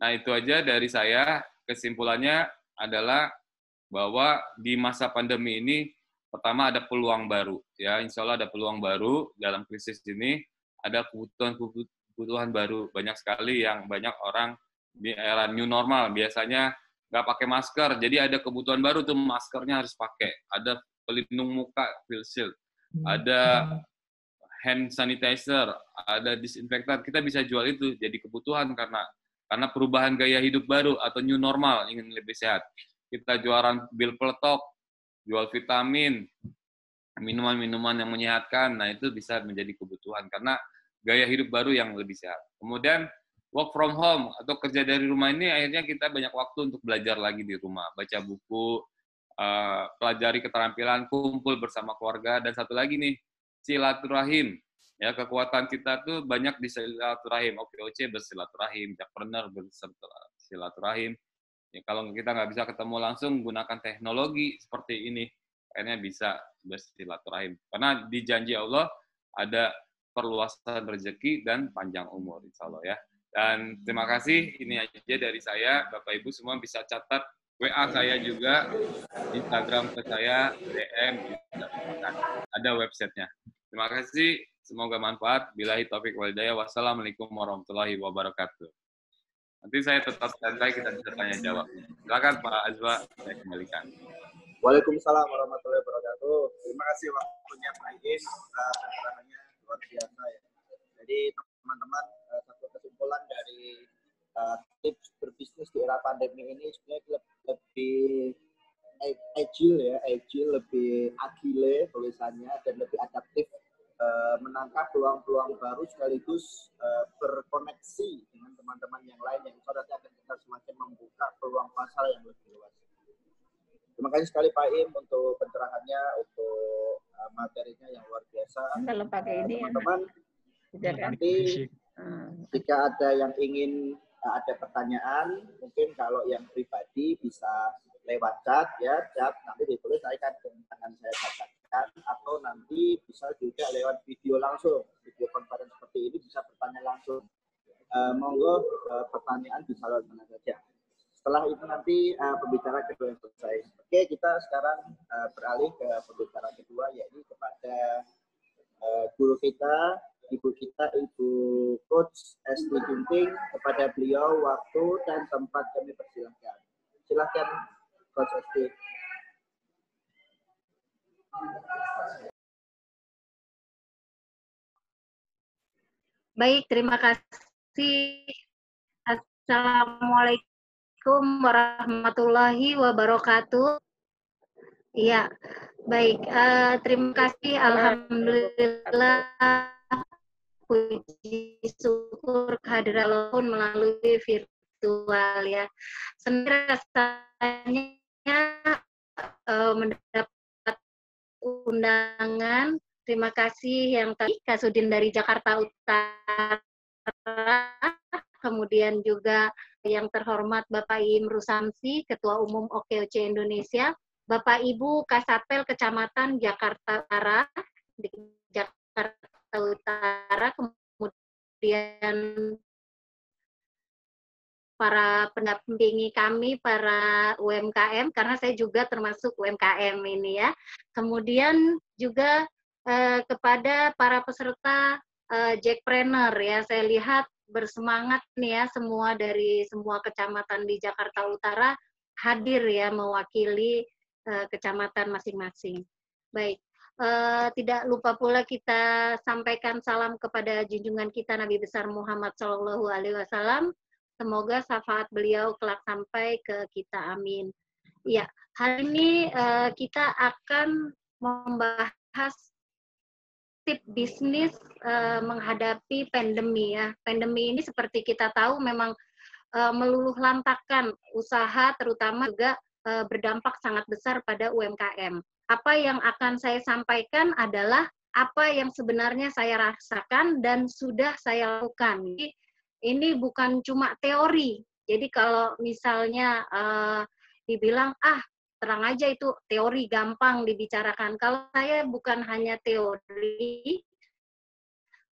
Nah itu aja dari saya. Kesimpulannya adalah bahwa di masa pandemi ini pertama ada peluang baru. Ya, insya Allah ada peluang baru dalam krisis ini. Ada kebutuhan baru. Banyak sekali yang banyak orang di era new normal biasanya nggak pakai masker, jadi ada kebutuhan baru tuh, maskernya harus pakai, ada pelindung muka, face shield, ada hand sanitizer, ada disinfektan, kita bisa jual itu jadi kebutuhan karena perubahan gaya hidup baru atau new normal, ingin lebih sehat. Kita jualan pil peletok, jual vitamin, minuman-minuman yang menyehatkan, nah itu bisa menjadi kebutuhan karena gaya hidup baru yang lebih sehat. Kemudian work from home atau kerja dari rumah ini akhirnya kita banyak waktu untuk belajar lagi di rumah, baca buku, pelajari keterampilan, kumpul bersama keluarga, dan satu lagi nih, silaturahim. Ya, kekuatan kita tuh banyak di silaturahim. OKOC bersilaturahim, Jackpreneur bersilaturahim. Ya, kalau kita nggak bisa ketemu langsung, gunakan teknologi seperti ini, akhirnya bisa bersilaturahim. Karena di janji Allah ada perluasan rezeki dan panjang umur, insya Allah ya. Dan terima kasih, ini aja dari saya. Bapak Ibu semua bisa catat WA saya juga, Instagram ke saya, DM, ada websitenya. Terima kasih, semoga manfaat. Billahi taufiq wal hidayah. Wassalamualaikum warahmatullahi wabarakatuh. Nanti saya tetap santai, kita bisa tanya jawab. Silakan Pak Azwa, saya kembalikan. Waalaikumsalam warahmatullahi wabarakatuh. Terima kasih waktunya Pak Iin, pencerahannya luar biasa ya. Jadi teman-teman, satu kesimpulan dari tips berbisnis di era pandemi ini sebenarnya lebih agile, lebih agile tulisannya, dan lebih adaptif, menangkap peluang-peluang baru sekaligus berkoneksi dengan teman-teman yang lain yang nanti akan kita semakin membuka peluang pasar yang lebih luas. Terima kasih sekali Pak Im untuk pencerahannya, untuk materinya yang luar biasa. Kalau pakai ini teman-teman, nanti jika ada yang ingin ada pertanyaan, mungkin kalau yang pribadi bisa lewat chat ya, nanti ditulis, saya akan saya bacakan, atau nanti bisa juga lewat video langsung, video konferensi seperti ini bisa bertanya langsung. Monggo pertanyaan bisa lewat mana saja. Setelah itu nanti pembicara kedua yang selesai. Oke, kita sekarang beralih ke pembicara kedua, yaitu kepada guru kita, Ibu kita, Ibu Coach Esti Ginting. Kepada beliau waktu dan tempat kami persilahkan. Silakan Coach Esti. Baik, terima kasih. Assalamualaikum warahmatullahi wabarakatuh. Iya, baik. Terima kasih. Alhamdulillah. Puji syukur kehadiran Allah pun melalui virtual ya. Senang rasanya mendapat undangan. Terima kasih yang tadi Kasudin dari Jakarta Utara, kemudian juga yang terhormat Bapak Imru Samsi, Ketua Umum OKOC Indonesia, Bapak Ibu Kasatpel Kecamatan Jakarta Utara di Jakarta Utara, kemudian para pendampingi kami, para UMKM, karena saya juga termasuk UMKM ini ya. Kemudian juga kepada para peserta Jackpreneur ya, saya lihat bersemangat nih ya, semua dari semua kecamatan di Jakarta Utara hadir ya, mewakili kecamatan masing-masing. Baik, tidak lupa pula kita sampaikan salam kepada junjungan kita Nabi besar Muhammad SAW. Semoga syafaat beliau kelak sampai ke kita, amin. Ya, hari ini kita akan membahas tip bisnis menghadapi pandemi ya. Pandemi ini seperti kita tahu memang meluluh lantakkan usaha, terutama juga berdampak sangat besar pada UMKM. Apa yang akan saya sampaikan adalah apa yang sebenarnya saya rasakan dan sudah saya lakukan. Ini bukan cuma teori. Jadi kalau misalnya dibilang, terang aja itu teori gampang dibicarakan. Kalau saya bukan hanya teori,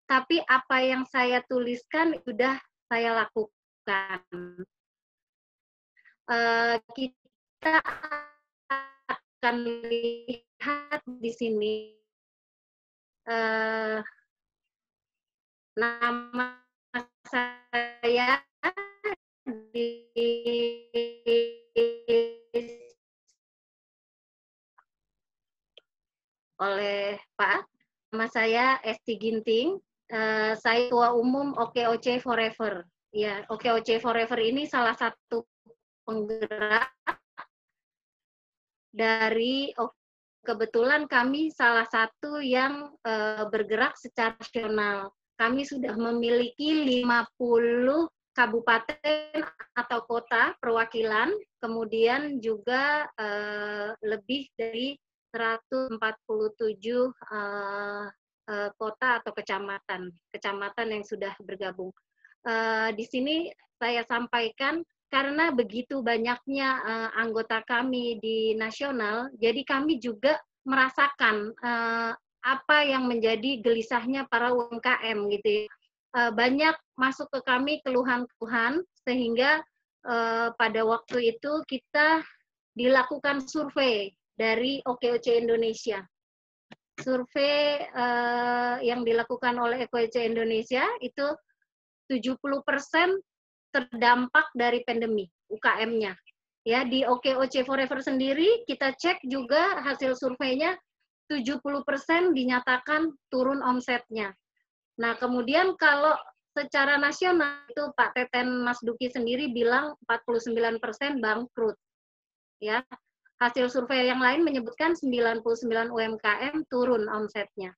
tapi apa yang saya tuliskan sudah saya lakukan. Kita akan lihat di sini nama saya oleh Pak. Nama saya Esti Ginting. Saya Ketua Umum OKOC Forever. Ya, OKOC Forever ini salah satu penggerak dari, kebetulan kami salah satu yang bergerak secara nasional. Kami sudah memiliki 50 kabupaten atau kota perwakilan, kemudian juga lebih dari 147 kota atau kecamatan yang sudah bergabung. Di sini saya sampaikan karena begitu banyaknya anggota kami di nasional, jadi kami juga merasakan apa yang menjadi gelisahnya para UMKM gitu ya. Banyak masuk ke kami keluhan-keluhan sehingga pada waktu itu kita dilakukan survei dari OKOC Indonesia. Survei yang dilakukan oleh OKOC Indonesia itu 70% terdampak dari pandemi UKM-nya. Ya, di OKOC Forever sendiri kita cek juga hasil surveinya 70% dinyatakan turun omsetnya. Nah, kemudian kalau secara nasional itu Pak Teten Mas Duki sendiri bilang 49% bangkrut. Ya. Hasil survei yang lain menyebutkan 99 UMKM turun omsetnya.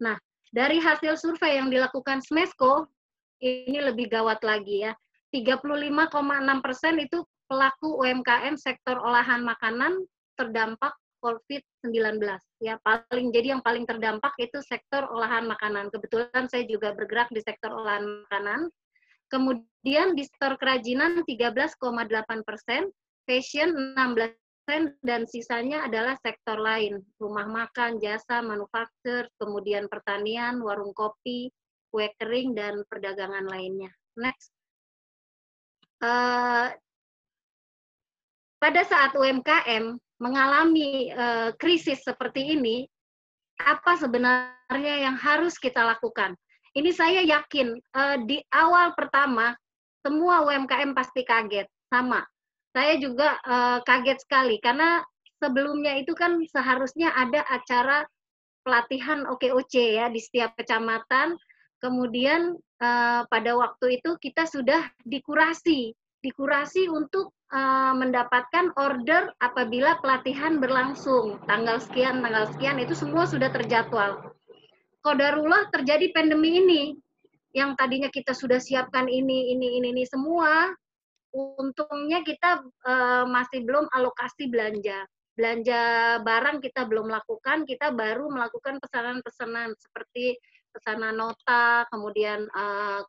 Nah, dari hasil survei yang dilakukan Smesco ini lebih gawat lagi ya. 35,6% itu pelaku UMKM sektor olahan makanan terdampak COVID-19. Ya, jadi yang paling terdampak itu sektor olahan makanan. Kebetulan saya juga bergerak di sektor olahan makanan. Kemudian di sektor kerajinan 13,8%, fashion 16%, dan sisanya adalah sektor lain, rumah makan, jasa, manufaktur, kemudian pertanian, warung kopi, kue kering, dan perdagangan lainnya. Next. Pada saat UMKM mengalami krisis seperti ini, apa sebenarnya yang harus kita lakukan? Ini saya yakin di awal pertama semua UMKM pasti kaget, sama. Saya juga kaget sekali karena sebelumnya itu kan seharusnya ada acara pelatihan OKOC ya di setiap kecamatan. Kemudian pada waktu itu kita sudah dikurasi untuk mendapatkan order apabila pelatihan berlangsung tanggal sekian itu semua sudah terjadwal. Qadarullah terjadi pandemi ini yang tadinya kita sudah siapkan ini semua, untungnya kita masih belum alokasi belanja barang kita belum lakukan, kita baru melakukan pesanan-pesanan seperti pesanan nota, kemudian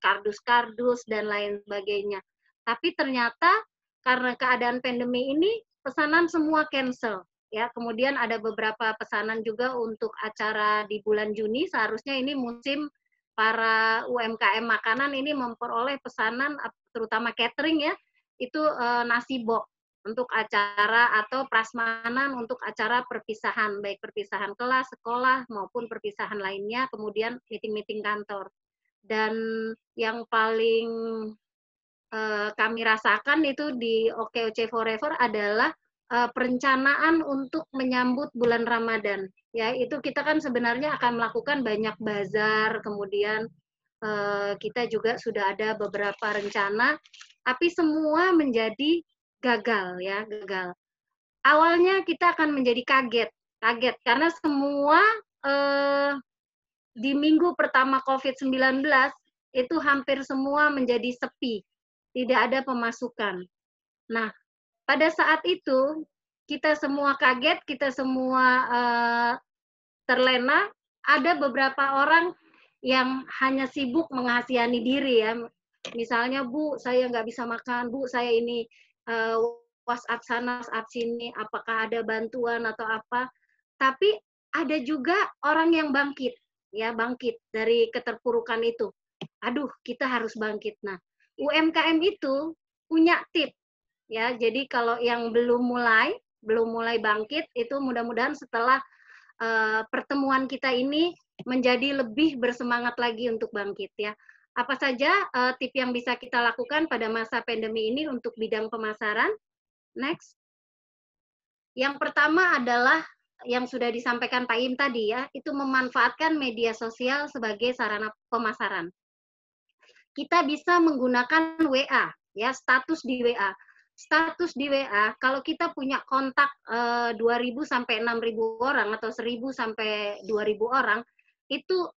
kardus-kardus dan lain sebagainya. Tapi ternyata karena keadaan pandemi ini pesanan semua cancel ya. Kemudian ada beberapa pesanan juga untuk acara di bulan Juni. Seharusnya ini musim para UMKM makanan ini memperoleh pesanan, terutama catering ya, itu nasi box untuk acara atau prasmanan untuk acara perpisahan, baik perpisahan kelas, sekolah, maupun perpisahan lainnya, kemudian meeting-meeting kantor. Dan yang paling kami rasakan itu di OKOC Forever adalah perencanaan untuk menyambut bulan Ramadan. Ya, itu kita kan sebenarnya akan melakukan banyak bazar, kemudian kita juga sudah ada beberapa rencana, tapi semua menjadi gagal ya, gagal. Awalnya kita akan menjadi kaget karena semua di minggu pertama COVID-19 itu hampir semua menjadi sepi, tidak ada pemasukan. Nah, pada saat itu kita semua kaget, kita semua terlena. Ada beberapa orang yang hanya sibuk mengasihani diri ya. Misalnya, Bu, saya nggak bisa makan, Bu, saya ini WhatsApp sana, WhatsApp sini, apakah ada bantuan atau apa. Tapi ada juga orang yang bangkit, ya bangkit dari keterpurukan itu. Aduh, kita harus bangkit. Nah, UMKM itu punya tip, ya. Jadi kalau yang belum mulai bangkit, itu mudah-mudahan setelah pertemuan kita ini menjadi lebih bersemangat lagi untuk bangkit ya. Apa saja tip yang bisa kita lakukan pada masa pandemi ini untuk bidang pemasaran? Next. Yang pertama adalah yang sudah disampaikan Pak Im tadi ya, itu memanfaatkan media sosial sebagai sarana pemasaran. Kita bisa menggunakan WA ya, status di WA. Status di WA, kalau kita punya kontak 2.000 sampai 6.000 orang atau 1.000 sampai 2.000 orang, itu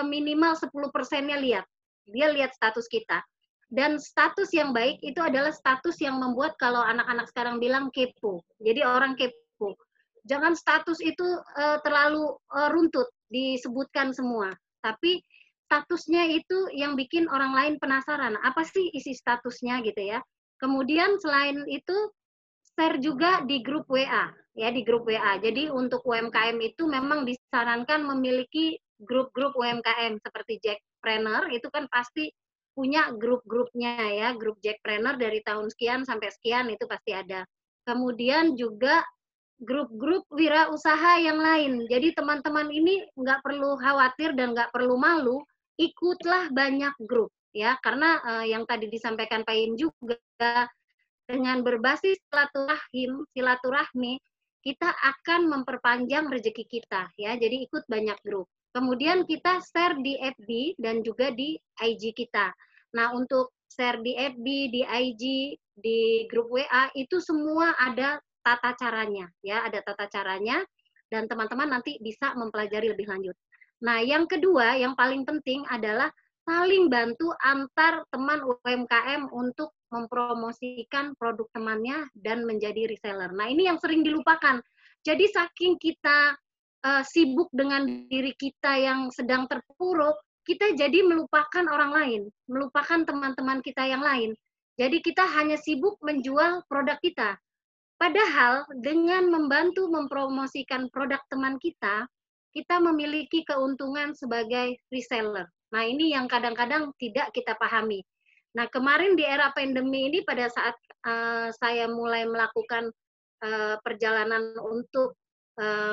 minimal 10%-nya lihat. Dia lihat status kita. Dan status yang baik itu adalah status yang membuat kalau anak-anak sekarang bilang kepo. Jadi orang kepo. Jangan status itu terlalu runtut, disebutkan semua. Tapi statusnya itu yang bikin orang lain penasaran. Apa sih isi statusnya gitu ya. Kemudian selain itu share juga di grup WA ya, di grup WA. Jadi untuk UMKM itu memang disarankan memiliki grup-grup UMKM seperti Jackpreneur, itu kan pasti punya grup-grupnya ya, grup Jackpreneur dari tahun sekian sampai sekian itu pasti ada. Kemudian juga grup-grup wirausaha yang lain. Jadi teman-teman ini nggak perlu khawatir dan nggak perlu malu, ikutlah banyak grup. Ya, karena yang tadi disampaikan Pak Im juga, dengan berbasis silaturahmi, kita akan memperpanjang rezeki kita ya. Jadi ikut banyak grup. Kemudian kita share di FB dan juga di IG kita. Nah, untuk share di FB, di IG, di grup WA itu semua ada tata caranya ya, ada tata caranya dan teman-teman nanti bisa mempelajari lebih lanjut. Nah, yang kedua yang paling penting adalah saling bantu antar teman UMKM untuk mempromosikan produk temannya dan menjadi reseller. Nah, ini yang sering dilupakan. Jadi saking kita sibuk dengan diri kita yang sedang terpuruk, kita jadi melupakan orang lain, melupakan teman-teman kita yang lain. Jadi kita hanya sibuk menjual produk kita. Padahal dengan membantu mempromosikan produk teman kita, kita memiliki keuntungan sebagai reseller. Nah, ini yang kadang-kadang tidak kita pahami. Nah, kemarin di era pandemi ini pada saat saya mulai melakukan perjalanan untuk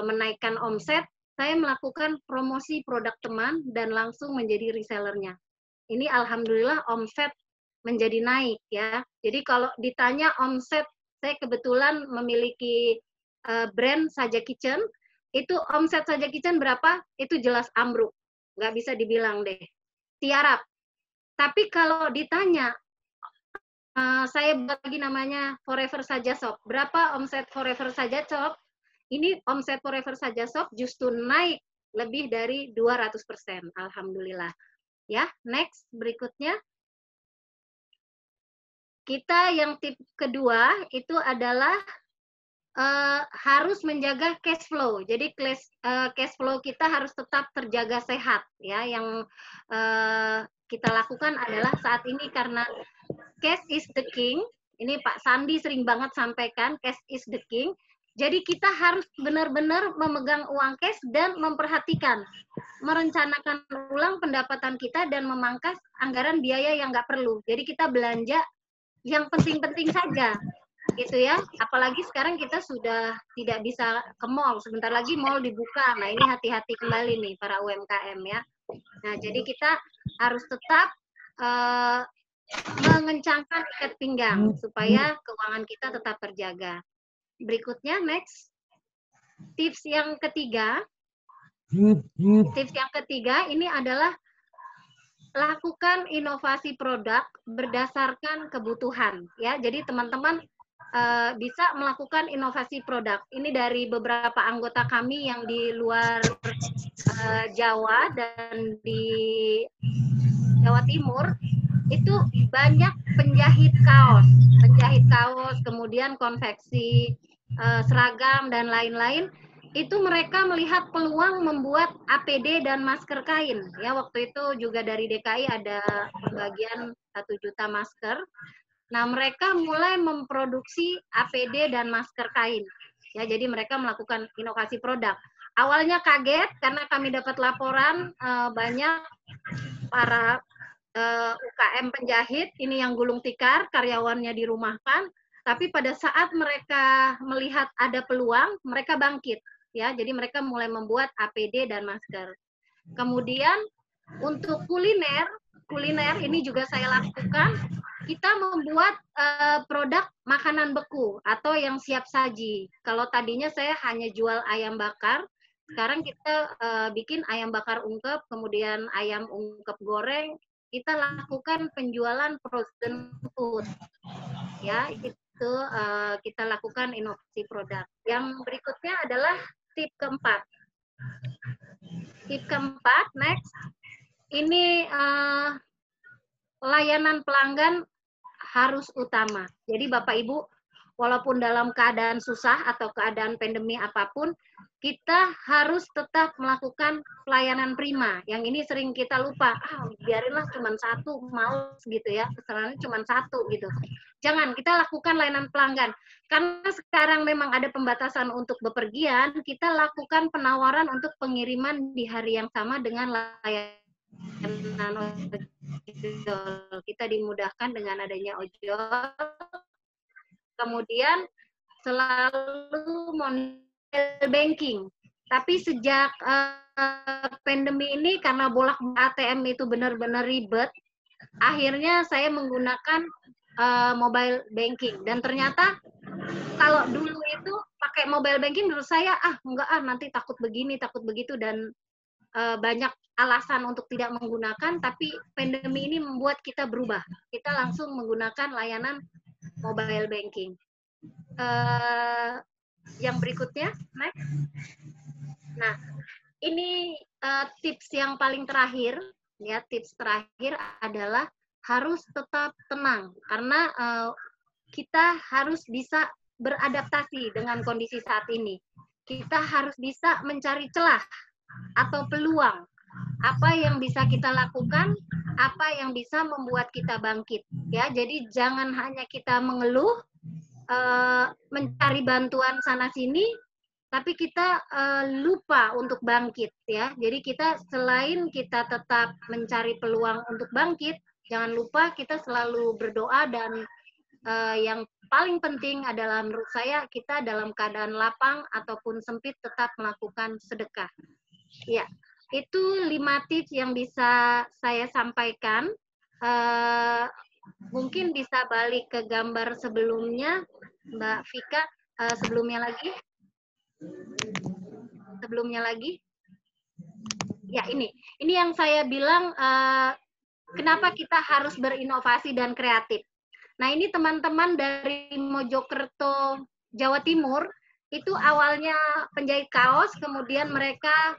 menaikkan omset, saya melakukan promosi produk teman dan langsung menjadi resellernya. Ini alhamdulillah omset menjadi naik ya. Jadi kalau ditanya omset, saya kebetulan memiliki brand Saja Kitchen, itu omset Saja Kitchen berapa? Itu jelas ambruk. Nggak bisa dibilang deh. Tiarap. Tapi kalau ditanya, saya buat lagi namanya Forever Saja Shop. Berapa omset Forever Saja Shop? Ini omset Forever Saja Shop justru naik lebih dari 200%. Alhamdulillah. Ya, next berikutnya. Kita yang tip kedua itu adalah harus menjaga cash flow. Jadi cash flow kita harus tetap terjaga sehat ya. Yang kita lakukan adalah saat ini karena cash is the king. Ini Pak Sandi sering banget sampaikan cash is the king. Jadi kita harus benar-benar memegang uang cash dan memperhatikan, merencanakan ulang pendapatan kita dan memangkas anggaran biaya yang nggak perlu. Jadi kita belanja yang penting-penting saja, gitu ya. Apalagi sekarang kita sudah tidak bisa ke mall, sebentar lagi mall dibuka. Nah ini hati-hati kembali nih para UMKM ya. Nah jadi kita harus tetap mengencangkan ikat pinggang supaya keuangan kita tetap terjaga. Berikutnya, next. Tips yang ketiga ini adalah lakukan inovasi produk berdasarkan kebutuhan. Ya, jadi teman-teman bisa melakukan inovasi produk. Ini dari beberapa anggota kami yang di luar Jawa dan di Jawa Timur. Itu banyak penjahit kaos, kemudian konveksi seragam dan lain-lain. Itu mereka melihat peluang membuat APD dan masker kain. Ya, waktu itu juga dari DKI ada pembagian 1 juta masker. Nah, mereka mulai memproduksi APD dan masker kain. Ya, jadi mereka melakukan inovasi produk. Awalnya kaget karena kami dapat laporan banyak para UKM penjahit ini yang gulung tikar, karyawannya dirumahkan, tapi pada saat mereka melihat ada peluang, mereka bangkit, ya. Jadi mereka mulai membuat APD dan masker. Kemudian untuk kuliner ini juga saya lakukan. Kita membuat produk makanan beku atau yang siap saji. Kalau tadinya saya hanya jual ayam bakar, sekarang kita bikin ayam bakar ungkep, kemudian ayam ungkep goreng. Kita lakukan penjualan frozen food, ya itu kita lakukan inovasi produk. Yang berikutnya adalah tip keempat. Tip keempat, next, ini layanan pelanggan harus utama. Jadi Bapak Ibu, walaupun dalam keadaan susah atau keadaan pandemi apapun, kita harus tetap melakukan pelayanan prima. Yang ini sering kita lupa, biarinlah cuma satu, males gitu ya, pesanannya cuma satu gitu. Jangan, kita lakukan layanan pelanggan. Karena sekarang memang ada pembatasan untuk bepergian, kita lakukan penawaran untuk pengiriman di hari yang sama dengan layanan ojol. Kita dimudahkan dengan adanya ojol. Kemudian selalu banking. Tapi sejak pandemi ini karena bolak ATM itu benar-benar ribet, akhirnya saya menggunakan mobile banking. Dan ternyata kalau dulu itu pakai mobile banking menurut saya nanti takut begini, takut begitu dan banyak alasan untuk tidak menggunakan, tapi pandemi ini membuat kita berubah. Kita langsung menggunakan layanan mobile banking. Yang berikutnya, next. Nah, ini tips yang paling terakhir, ya. Tips terakhir adalah harus tetap tenang karena kita harus bisa beradaptasi dengan kondisi saat ini. Kita harus bisa mencari celah atau peluang. Apa yang bisa kita lakukan, apa yang bisa membuat kita bangkit, ya. Jadi jangan hanya kita mengeluh, mencari bantuan sana sini, tapi kita lupa untuk bangkit, ya. Jadi kita selain kita tetap mencari peluang untuk bangkit, jangan lupa kita selalu berdoa dan yang paling penting adalah menurut saya kita dalam keadaan lapang ataupun sempit tetap melakukan sedekah. Ya, itu 5 tips yang bisa saya sampaikan. Mungkin bisa balik ke gambar sebelumnya, Mbak Vika. Sebelumnya lagi. Ya, ini yang saya bilang kenapa kita harus berinovasi dan kreatif. Nah, ini teman-teman dari Mojokerto, Jawa Timur, itu awalnya penjahit kaos, kemudian mereka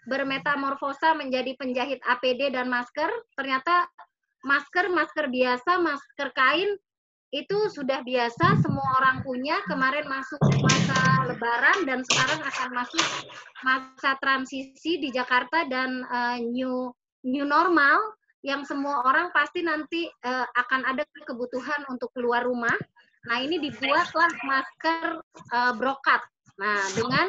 bermetamorfosa menjadi penjahit APD dan masker. Ternyata masker biasa, masker kain, itu sudah biasa, semua orang punya. Kemarin masuk masa lebaran dan sekarang akan masuk masa transisi di Jakarta dan new normal, yang semua orang pasti nanti akan ada kebutuhan untuk keluar rumah. Nah, ini dibuatlah masker brokat. Nah, dengan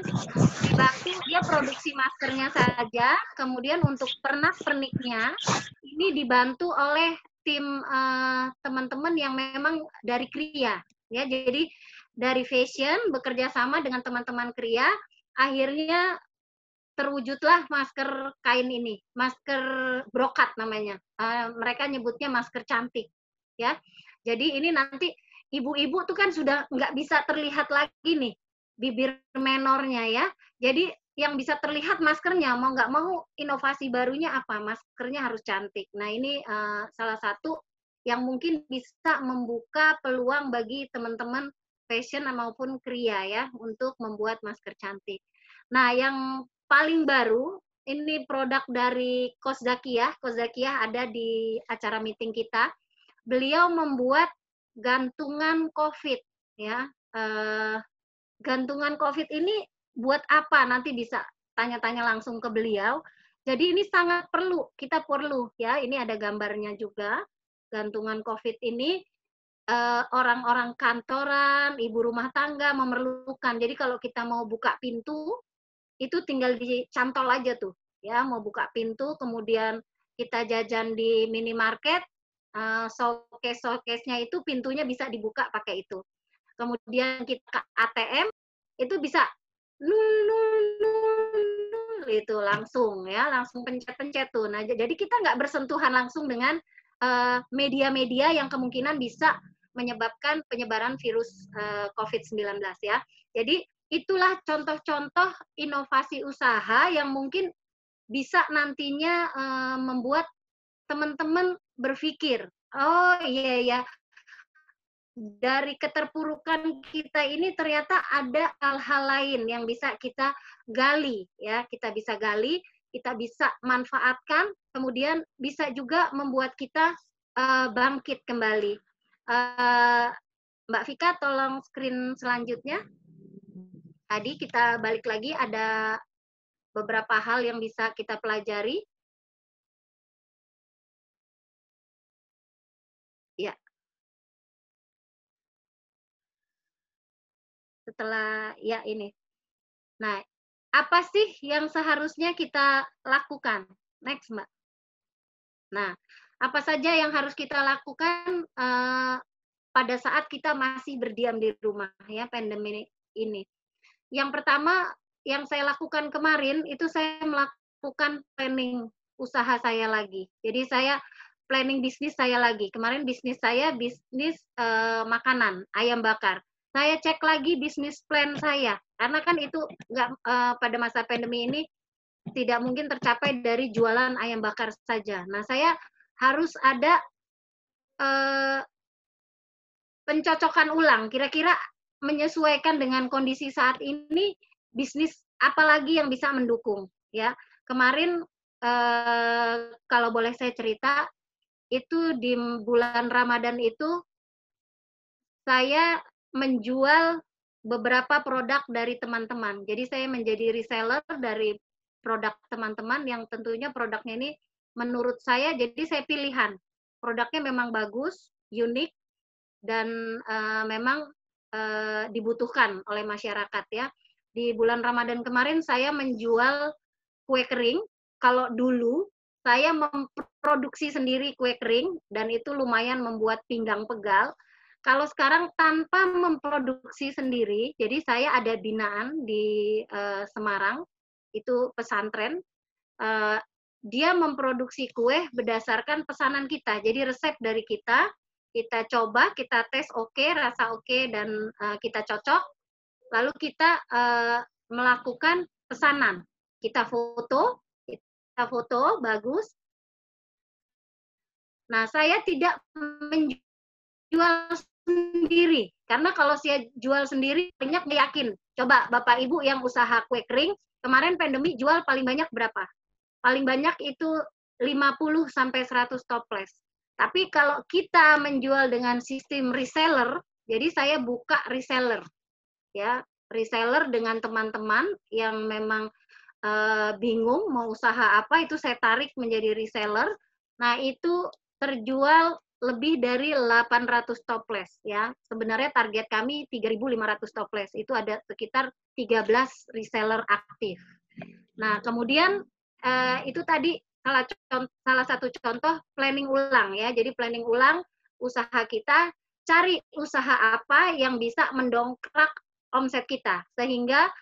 dibantu dia produksi maskernya saja, kemudian untuk pernak-perniknya ini dibantu oleh tim teman-teman yang memang dari Kria. Ya, jadi dari fashion bekerja sama dengan teman-teman Kria, akhirnya terwujudlah masker kain ini, masker brokat namanya. Mereka nyebutnya masker cantik, ya. Jadi ini nanti ibu-ibu tuh kan sudah nggak bisa terlihat lagi nih bibir menornya ya. Jadi yang bisa terlihat maskernya, mau nggak mau inovasi barunya apa? Maskernya harus cantik. Nah ini salah satu yang mungkin bisa membuka peluang bagi teman-teman fashion maupun Kria ya untuk membuat masker cantik. Nah yang paling baru ini produk dari Coach Zakiyah. Coach Zakiyah ada di acara meeting kita. Beliau membuat gantungan COVID ya. Gantungan COVID ini buat apa? Nanti bisa tanya-tanya langsung ke beliau. Jadi ini sangat perlu, kita perlu ya. Ini ada gambarnya juga. Gantungan COVID ini orang-orang kantoran, ibu rumah tangga memerlukan. Jadi kalau kita mau buka pintu, itu tinggal dicantol aja tuh ya, mau buka pintu, kemudian kita jajan di minimarket, showcase-nya itu pintunya bisa dibuka pakai itu. Kemudian kita ke ATM itu bisa itu langsung ya, langsung pencet-pencet tuh. Nah, jadi kita nggak bersentuhan langsung dengan media-media yang kemungkinan bisa menyebabkan penyebaran virus COVID-19 ya. Jadi itulah contoh-contoh inovasi usaha yang mungkin bisa nantinya membuat teman-teman berpikir, oh iya ya, dari keterpurukan kita ini ternyata ada hal-hal lain yang bisa kita gali ya, kita bisa gali, kita bisa manfaatkan, kemudian bisa juga membuat kita bangkit kembali. Mbak Vika, tolong screen selanjutnya. Tadi kita balik lagi, ada beberapa hal yang bisa kita pelajari. Ya. Setelah ya ini. Nah, apa sih yang seharusnya kita lakukan? Next, Mbak. Nah, apa saja yang harus kita lakukan pada saat kita masih berdiam di rumah ya, pandemi ini? Yang pertama yang saya lakukan kemarin itu saya melakukan planning usaha saya lagi. Jadi saya planning bisnis saya lagi. Kemarin bisnis saya bisnis makanan, ayam bakar. Saya cek lagi bisnis plan saya karena kan itu nggak pada masa pandemi ini tidak mungkin tercapai dari jualan ayam bakar saja. Nah, saya harus ada pencocokan ulang, kira-kira menyesuaikan dengan kondisi saat ini, bisnis apa lagi yang bisa mendukung ya. Kemarin kalau boleh saya cerita, itu di bulan Ramadan itu saya menjual beberapa produk dari teman-teman. Jadi saya menjadi reseller dari produk teman-teman yang tentunya produknya ini menurut saya, jadi saya pilihan. Produknya memang bagus, unik, dan memang dibutuhkan oleh masyarakat ya. Di bulan Ramadan kemarin saya menjual kue kering. Kalau dulu saya memproduksi sendiri kue kering dan itu lumayan membuat pinggang pegal. Kalau sekarang tanpa memproduksi sendiri, jadi saya ada binaan di Semarang, itu pesantren. Dia memproduksi kue berdasarkan pesanan kita. Jadi resep dari kita coba, kita tes oke, rasa oke, dan kita cocok. Lalu kita melakukan pesanan. Kita foto bagus. Nah, saya tidak menjual sendiri, karena kalau saya jual sendiri banyak yakin. Coba Bapak Ibu yang usaha kue kering, kemarin pandemi jual paling banyak berapa? Paling banyak itu 50 sampai 100 toples. Tapi kalau kita menjual dengan sistem reseller, jadi saya buka reseller. Ya, reseller dengan teman-teman yang memang bingung mau usaha apa, itu saya tarik menjadi reseller. Nah, itu terjual lebih dari 800 toples ya. Sebenarnya target kami 3.500 toples. Itu ada sekitar 13 reseller aktif. Nah, kemudian itu tadi salah satu contoh planning ulang ya. Jadi planning ulang usaha kita, cari usaha apa yang bisa mendongkrak omset kita sehingga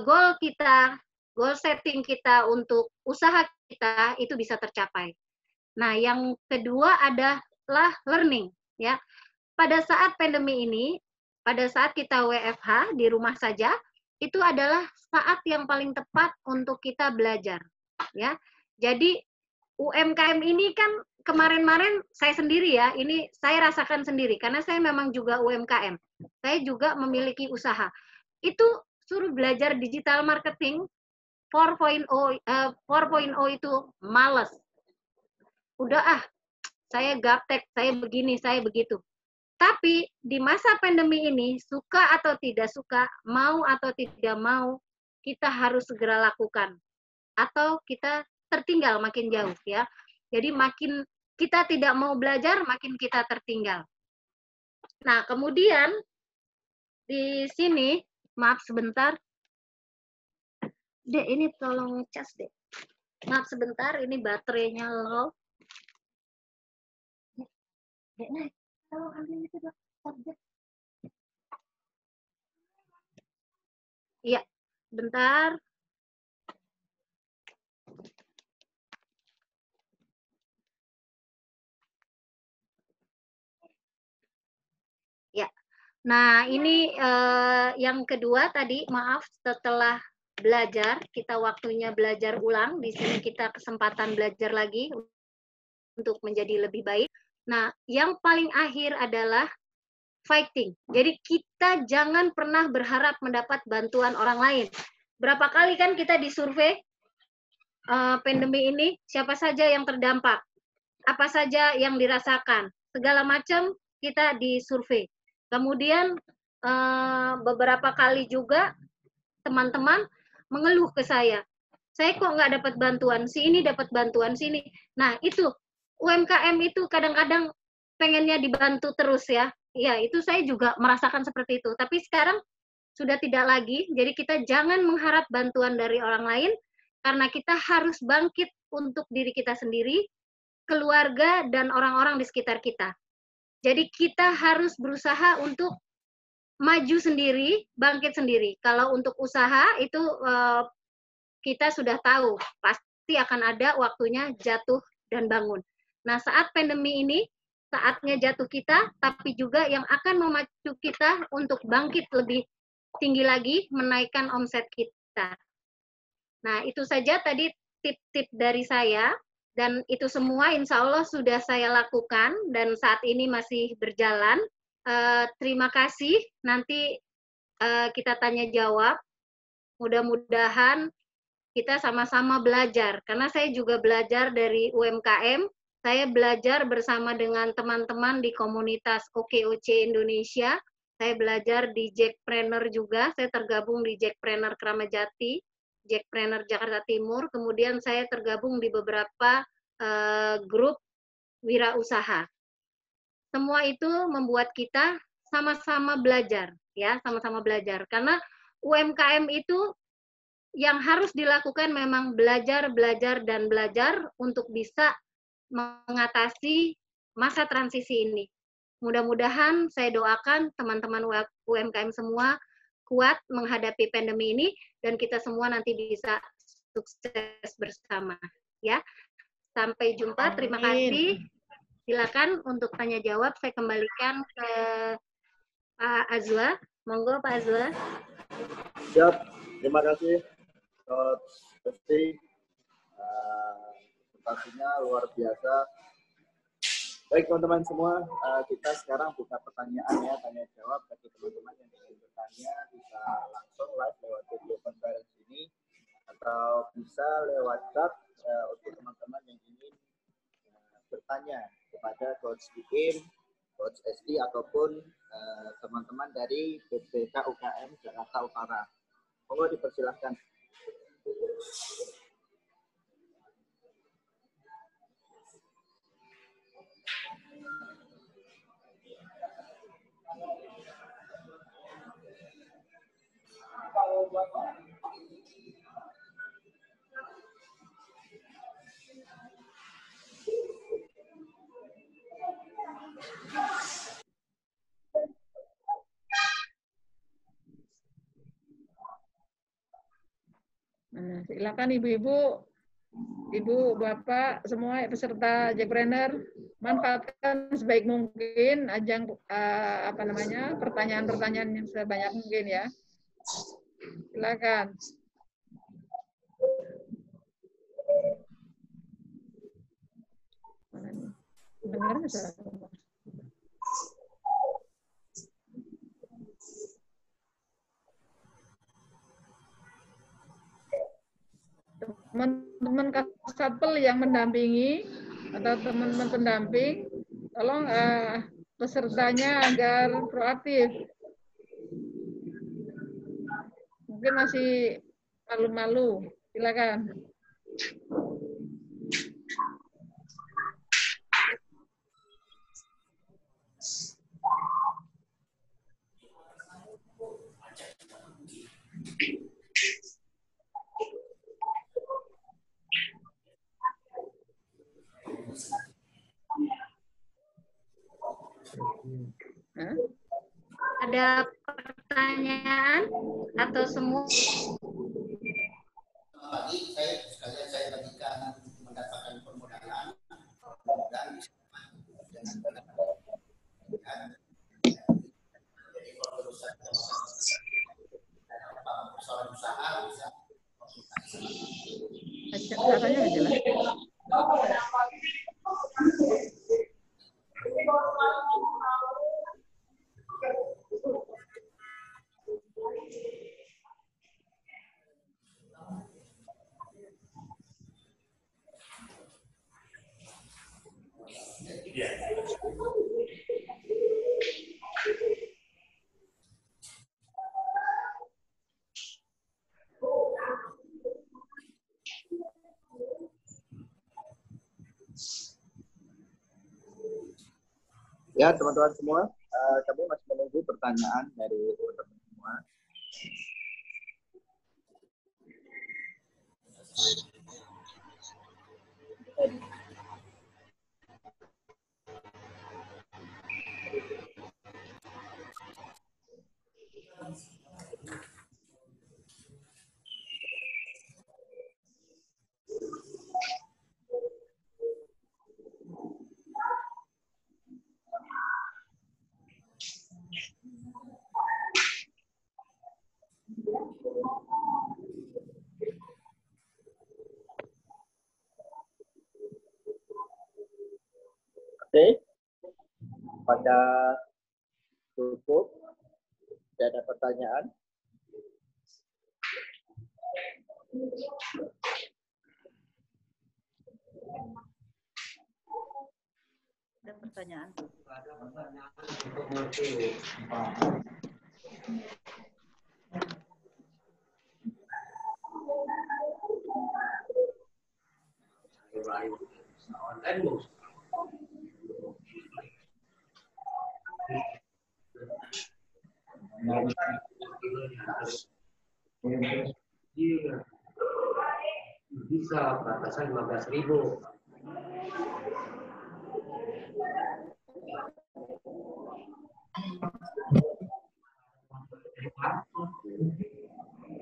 goal setting kita untuk usaha kita itu bisa tercapai. Nah, yang kedua adalah learning ya. Pada saat pandemi ini, pada saat kita WFH di rumah saja, itu adalah saat yang paling tepat untuk kita belajar ya. Jadi UMKM ini kan kemarin-marin saya sendiri ya, ini saya rasakan sendiri karena saya memang juga UMKM. Saya juga memiliki usaha. Itu suruh belajar digital marketing 4.0 itu males. Udah saya gaptek, saya begini, saya begitu. Tapi di masa pandemi ini, suka atau tidak suka, mau atau tidak mau, kita harus segera lakukan. Atau kita tertinggal makin jauh ya. Jadi makin kita tidak mau belajar, makin kita tertinggal. Nah, kemudian di sini, maaf sebentar. Dek, ini tolong cas, Dek. Maaf sebentar, ini baterainya low. Dek, naik. Tolong ambil itu, Dok. Subjek. Iya, bentar. Ya. Nah, ini yang kedua tadi, maaf, setelah belajar, kita waktunya belajar ulang. Di sini kita kesempatan belajar lagi untuk menjadi lebih baik. Nah, yang paling akhir adalah fighting. Jadi kita jangan pernah berharap mendapat bantuan orang lain. Berapa kali kan kita disurvei pandemi ini, siapa saja yang terdampak, apa saja yang dirasakan, segala macam kita disurvei. Kemudian beberapa kali juga teman-teman mengeluh ke saya kok nggak dapat bantuan, si ini dapat bantuan sini. Nah itu UMKM itu kadang-kadang pengennya dibantu terus ya. Ya itu saya juga merasakan seperti itu. Tapi sekarang sudah tidak lagi. Jadi kita jangan mengharap bantuan dari orang lain karena kita harus bangkit untuk diri kita sendiri, keluarga dan orang-orang di sekitar kita. Jadi kita harus berusaha untuk maju sendiri, bangkit sendiri. Kalau untuk usaha itu kita sudah tahu pasti akan ada waktunya jatuh dan bangun. Nah, saat pandemi ini saatnya jatuh kita, tapi juga yang akan memacu kita untuk bangkit lebih tinggi lagi, menaikkan omset kita. Nah, itu saja tadi tip-tip dari saya, dan itu semua insya Allah sudah saya lakukan, dan saat ini masih berjalan. Terima kasih, nanti kita tanya jawab. Mudah-mudahan kita sama-sama belajar, karena saya juga belajar dari UMKM, saya belajar bersama dengan teman-teman di komunitas OKOC Indonesia, saya belajar di Jackpreneur juga, saya tergabung di Jackpreneur Kramat Jati, Jackpreneur Jakarta Timur, kemudian saya tergabung di beberapa grup wirausaha. Semua itu membuat kita sama-sama belajar, ya, sama-sama belajar, karena UMKM itu yang harus dilakukan memang belajar, dan belajar untuk bisa mengatasi masa transisi ini. Mudah-mudahan saya doakan teman-teman UMKM semua kuat menghadapi pandemi ini dan kita semua nanti bisa sukses bersama. Ya, sampai jumpa. Terima kasih. Silakan untuk tanya jawab. Saya kembalikan ke Pak Azwa. Monggo Pak Azwa. Siap. Terima kasih. Pasti presentasinya luar biasa. Baik teman-teman semua, kita sekarang buka pertanyaan ya, tanya jawab bagi teman-teman yang ingin bertanya bisa langsung live lewat video conference ini atau bisa lewat chat untuk teman-teman yang ingin bertanya kepada Coach Iim, Coach SD ataupun teman-teman dari BPK UKM Jakarta Utara. Monggo dipersilahkan. Nah, silakan ibu-ibu, ibu, bapak, semua peserta Jackpreneur, manfaatkan sebaik mungkin ajang pertanyaan-pertanyaan yang sebanyak mungkin ya. Silakan. Dengar nggak suara? Teman-teman Kasatpel yang mendampingi atau teman-teman pendamping, tolong pesertanya agar proaktif. Mungkin masih malu-malu, silakan. Ada pertanyaan atau semua? Pagi saya bagikan mendapatkan permodalan dan jadi kalau berusaha persoalan usaha bisa Suaranya nggak jelas. Ya, teman-teman semua, kami masih menunggu pertanyaan dari teman-teman semua. Oke, pada cukup, tidak ada pertanyaan. Ada pertanyaan. Bisa batasan 15.000.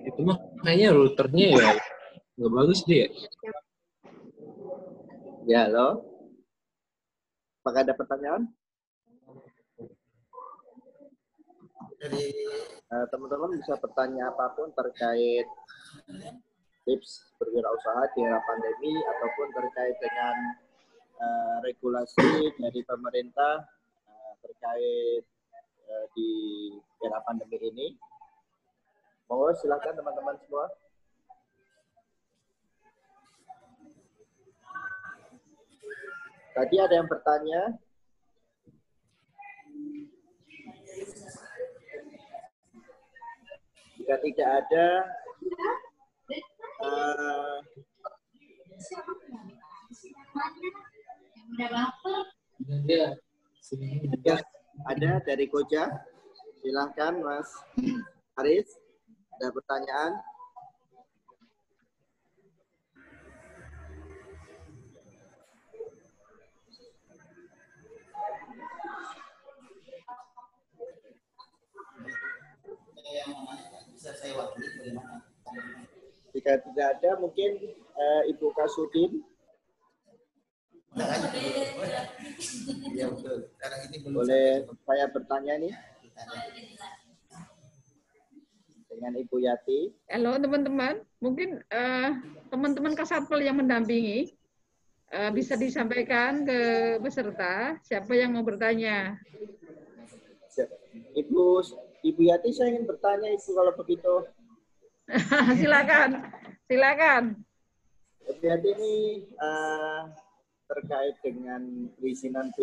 Itu mah kayaknya routernya ya nggak bagus dia. Ya, halo. Apakah ada pertanyaan? jadi Teman-teman bisa bertanya apapun terkait tips berwirausaha di era pandemi ataupun terkait dengan regulasi dari pemerintah terkait di era pandemi ini. Mohon silakan teman-teman semua. Tadi ada yang bertanya. Jika tidak ada, ya, ada dari Koja. Silahkan Mas Aris. Ada pertanyaan? Bisa saya wakili bagaimana? Jika tidak ada, mungkin Ibu Kasudin. Iya betul. Sekarang ini belum Boleh saya bertanya nih dengan Ibu Yati. Halo teman-teman, mungkin teman-teman Kasatpol yang mendampingi bisa disampaikan ke peserta siapa yang mau bertanya. Ibu Yati, saya ingin bertanya Ibu kalau begitu. Silakan, silakan. Ibu Yati ini terkait dengan perizinan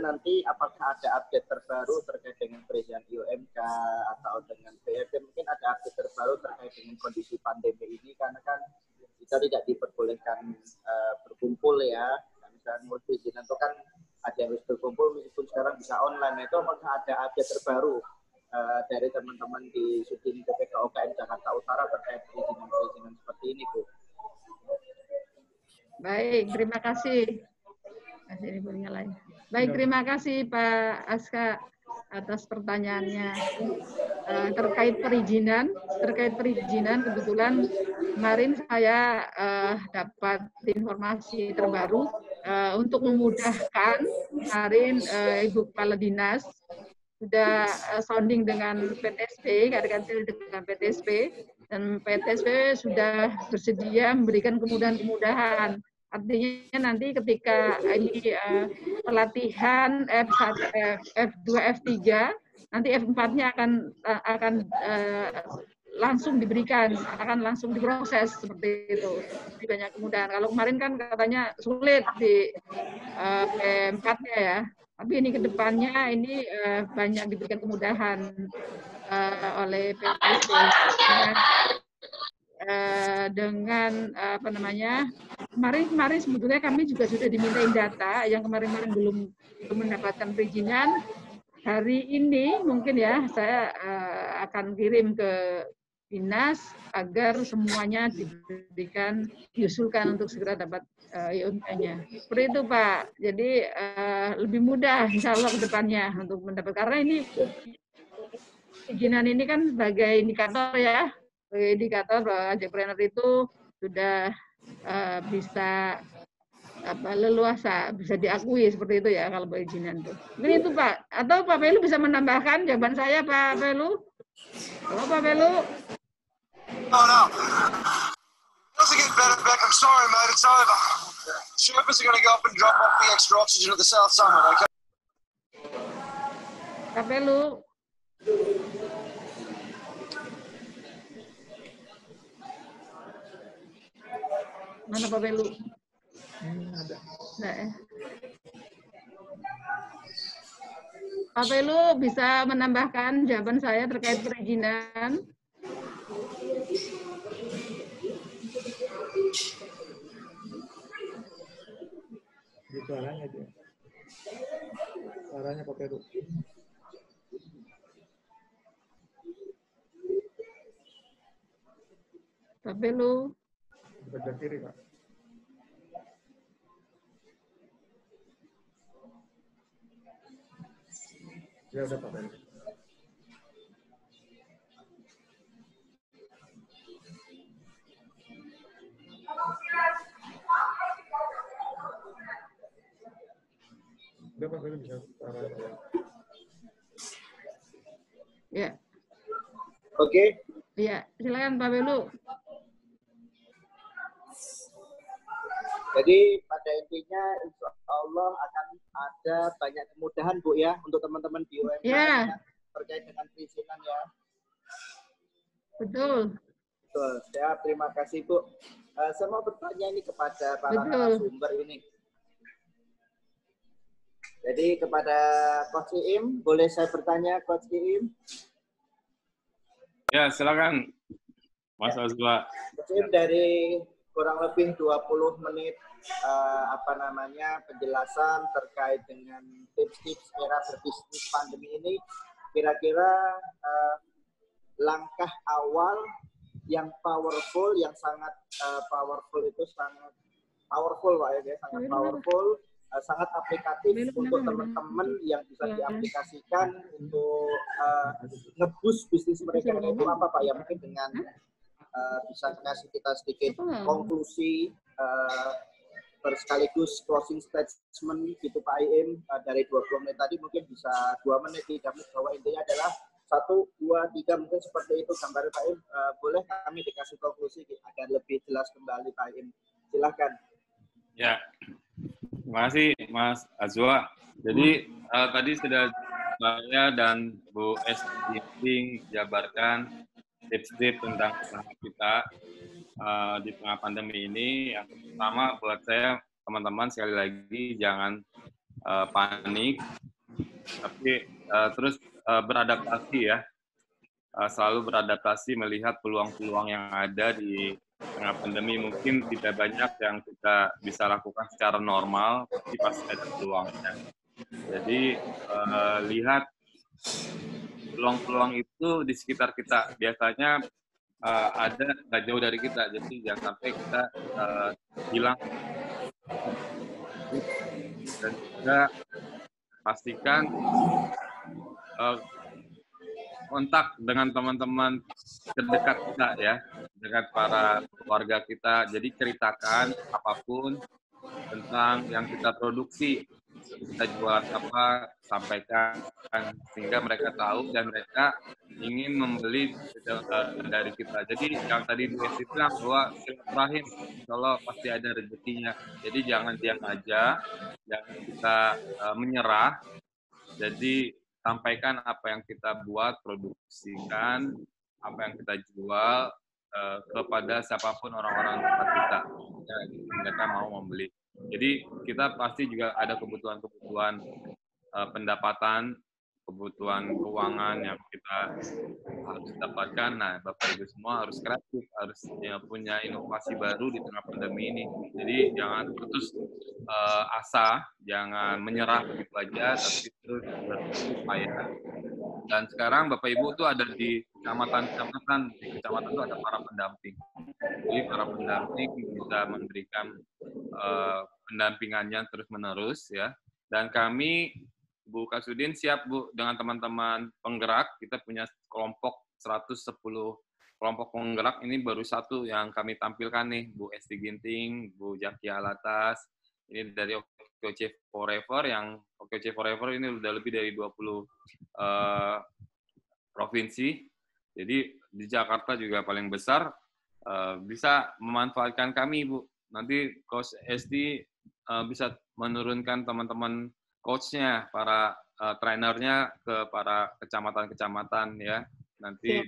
nanti apakah ada update terbaru terkait dengan perizinan IOMK atau dengan BRT, mungkin ada update terbaru terkait dengan kondisi pandemi ini karena kan kita tidak diperbolehkan berkumpul ya. Misalnya mau perizinan itu kan ada yang harus berkumpul meskipun sekarang bisa online. Itu apakah ada update terbaru dari teman-teman di Sudin PPK UKM Jakarta Utara terkait perizinan seperti ini, Bu? Baik, terima kasih. Baik, terima kasih Pak Aska atas pertanyaannya. Terkait perizinan kebetulan kemarin saya dapat informasi terbaru untuk memudahkan. Kemarin Ibu Kepala Dinas sudah sounding dengan PTSP, kadang-kadang dengan PTSP, dan PTSP sudah bersedia memberikan kemudahan-kemudahan. Artinya nanti ketika ini pelatihan F1, F2, F3, nanti F4-nya akan langsung diberikan, akan langsung diproses seperti itu. Jadi banyak kemudahan. Kalau kemarin kan katanya sulit di P4-nya ya. Tapi ini ke depannya ini banyak diberikan kemudahan oleh PTSP dengan apa namanya, kemarin sebetulnya kami juga sudah dimintain data yang kemarin belum mendapatkan perizinan. Hari ini mungkin ya saya akan kirim ke dinas agar semuanya diberikan, diusulkan untuk segera dapat IOMK-nya. Seperti itu Pak. Jadi lebih mudah insya Allah ke depannya untuk mendapat, karena ini perizinan ini kan sebagai indikator ya, sebagai indikator bahwa jackpreneur itu sudah bisa leluasa, bisa diakui seperti itu ya kalau perizinan itu. Mungkin itu Pak. Atau Pak Pelu bisa menambahkan jawaban saya Pak Pelu? Halo Pak Pelu? No. Doesn't get better, Beck. I'm sorry, mate. It's over. Sherpas are going to go up and drop off the extra oxygen at the South Summit, okay? Pak Pelu? Mana Pak Pelu? Ada. Nah, Pak Pelu bisa menambahkan jawaban saya terkait perizinan? Suaranya aja. Suaranya Pak Peru. Pak Pelu? Sebelah kiri Pak. Ya udah Pak Peru. Udah Pak Peru bisa suaranya. Ya. Oke. Iya, silakan Pak Pelu. Jadi pada intinya insya Allah akan ada banyak kemudahan Bu ya untuk teman-teman di UMK terkait dengan perizinan ya. Betul. Betul. Ya, terima kasih Bu. Saya mau bertanya ini kepada para narasumber ini. Jadi kepada Coach Iim, boleh saya bertanya Coach Iim? Ya, silakan Mas Azwa. Coach Iim, dari kurang lebih 20 menit penjelasan terkait dengan tips-tips era berbisnis pandemi ini, kira-kira langkah awal yang powerful, yang sangat powerful itu sangat powerful Pak ya, sangat powerful, sangat aplikatif untuk teman-teman yang bisa diaplikasikan untuk nge-boost bisnis mereka. Itu apa Pak ya, mungkin dengan bisa kasih kita sedikit konklusi bersekaligus closing statement gitu Pak Aim, dari 20 menit tadi mungkin bisa 2 menit, 3 menit, bahwa intinya adalah 1, 2, 3 mungkin seperti itu gambarnya Pak Aim. Boleh kami dikasih konklusi agar lebih jelas kembali Pak Aim, silahkan. Ya, terima kasih Mas Azwa. Jadi tadi sudah saya dan Bu Esti jabarkan tips-tips tentang usaha kita di tengah pandemi ini. Yang pertama buat saya, teman-teman, sekali lagi jangan panik, tapi terus beradaptasi ya. Selalu beradaptasi, melihat peluang-peluang yang ada di tengah pandemi. Mungkin tidak banyak yang kita bisa lakukan secara normal, tapi pasti ada peluangnya. Jadi lihat peluang-peluang itu di sekitar kita. Biasanya ada nggak jauh dari kita, jadi jangan sampai kita hilang. Dan juga pastikan kontak dengan teman-teman terdekat kita ya, dengan para keluarga kita. Jadi ceritakan apapun tentang yang kita produksi, kita jualan apa, sampaikan sehingga mereka tahu dan mereka ingin membeli dari kita. Jadi yang tadi Bu Esti bilang bahwa silaturahim, kalau pasti ada rezekinya. Jadi jangan diam aja, jangan kita menyerah. Jadi sampaikan apa yang kita buat, produksikan apa yang kita jual kepada siapapun orang-orang dekat kita, ya, mereka mau membeli. Jadi kita pasti juga ada kebutuhan-kebutuhan pendapatan, kebutuhan keuangan yang kita harus dapatkan. Nah, Bapak Ibu semua harus kreatif, harus punya inovasi baru di tengah pandemi ini. Jadi jangan putus asa, jangan menyerah begitu aja, tapi terus berupaya. Dan sekarang Bapak Ibu itu ada di kecamatan-kecamatan, di kecamatan itu ada para pendamping. Jadi para pendamping bisa memberikan pendampingannya terus-menerus ya. Dan kami, Bu Kasudin, siap Bu dengan teman-teman penggerak. Kita punya kelompok 110 kelompok penggerak. Ini baru satu yang kami tampilkan nih, Bu Esti Ginting, Bu Jakia Alatas. Ini dari OKC Forever, yang OKC Forever ini udah lebih dari 20 provinsi. Jadi di Jakarta juga paling besar. Bisa memanfaatkan kami, Bu. Nanti Coach Esti bisa menurunkan teman-teman coach-nya, para trainernya ke para kecamatan-kecamatan ya. Nanti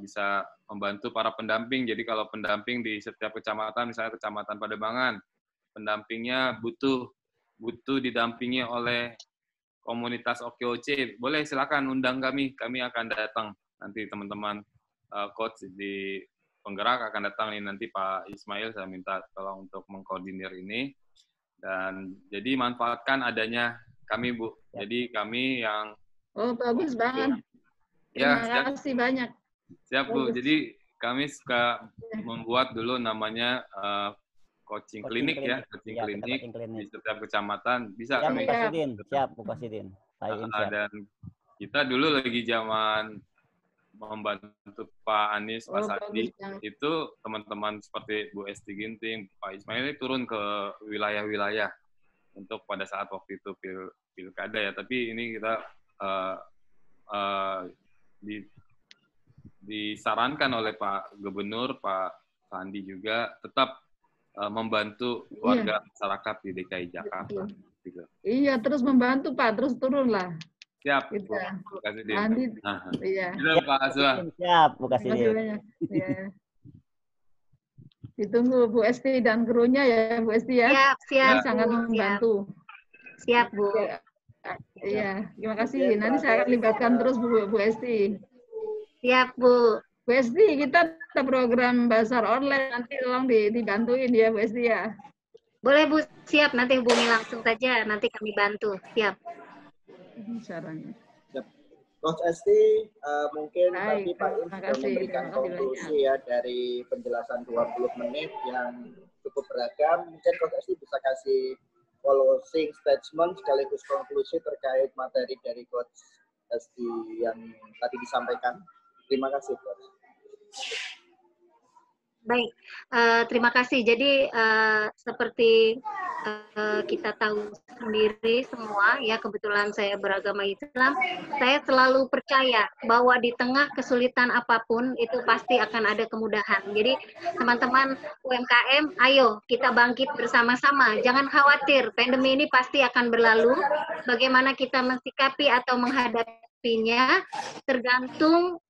bisa membantu para pendamping. Jadi kalau pendamping di setiap kecamatan, misalnya Kecamatan Pademangan, pendampingnya butuh didampingi oleh komunitas OKOC, boleh silakan undang kami akan datang. Nanti teman-teman coach di penggerak akan datang ini, nanti Pak Ismail saya minta tolong untuk mengkoordinir ini. Dan jadi manfaatkan adanya kami, Bu. Jadi kami yang bagus banget. Ya, terima kasih banyak. Siap, Bu. Bagus. Jadi kami suka membuat dulu namanya coaching klinik ya, coaching klinik di setiap kecamatan. Bisa siap, kami. Bu Kasidin. Siap, Bu Kasidin. Dan kita dulu lagi zaman membantu Pak Anies, Pak Sandi, itu teman-teman seperti Bu Esti Ginting, Pak Ismail ini turun ke wilayah-wilayah untuk pada saat waktu itu pilkada ya. Tapi ini kita disarankan oleh Pak Gubernur, Pak Sandi juga tetap membantu warga masyarakat di DKI Jakarta. Gitu. Iya, terus membantu Pak, terus turunlah. Siap, gitu. Bu Kasudin. Iya. Itu Pak Azwa. Siap, Bu Kasudin. Ya. Ditunggu Bu Esti dan krunya ya, Bu Esti ya. Siap. Sangat membantu. Siap, Bu. Iya, terima kasih. Nanti saya akan libatkan terus Bu Esti. Siap, Bu. Bu Esti, kita ada program bazar online, nanti tolong dibantuin ya, Bu Esti ya. Boleh, Bu. Siap, nanti hubungi langsung saja, nanti kami bantu. Siap. Caranya. Coach Esti, mungkin tadi Baik, Pak Im terima sudah kasih. memberikan Terima kasih banyak. konklusi ya dari penjelasan 20 menit yang cukup beragam. Mungkin Coach Esti bisa kasih closing statement sekaligus konklusi terkait materi dari Coach Esti yang tadi disampaikan. Terima kasih, Coach. Baik, terima kasih. Jadi seperti kita tahu sendiri semua, ya kebetulan saya beragama Islam, saya selalu percaya bahwa di tengah kesulitan apapun itu pasti akan ada kemudahan. Jadi teman-teman UMKM, ayo kita bangkit bersama-sama. Jangan khawatir, pandemi ini pasti akan berlalu. Bagaimana kita mensikapi atau menghadapinya tergantung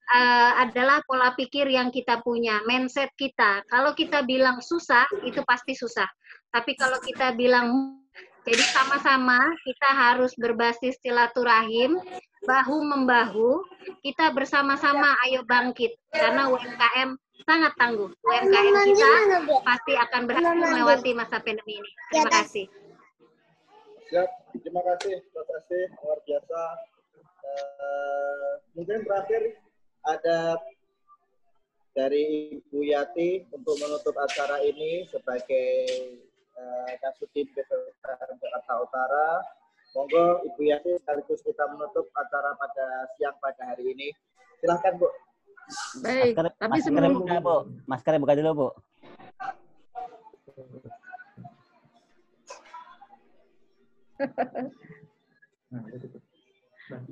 adalah pola pikir yang kita punya, mindset kita. Kalau kita bilang susah, itu pasti susah. Tapi kalau kita bilang, jadi sama-sama kita harus berbasis silaturahim, bahu-membahu, kita bersama-sama ayo bangkit. Karena UMKM sangat tangguh. UMKM kita pasti akan berhasil melewati masa pandemi ini. Terima kasih. Siap, terima kasih, Coach Esti, luar biasa. Mungkin terakhir, ada dari Ibu Yati untuk menutup acara ini sebagai Kasudin BPKM Jakarta Utara. Monggo Ibu Yati sekaligus kita menutup acara pada siang pada hari ini. Silahkan, Bu. Baik, tapi sebelum buka, Bu. Maskernya buka dulu, Bu.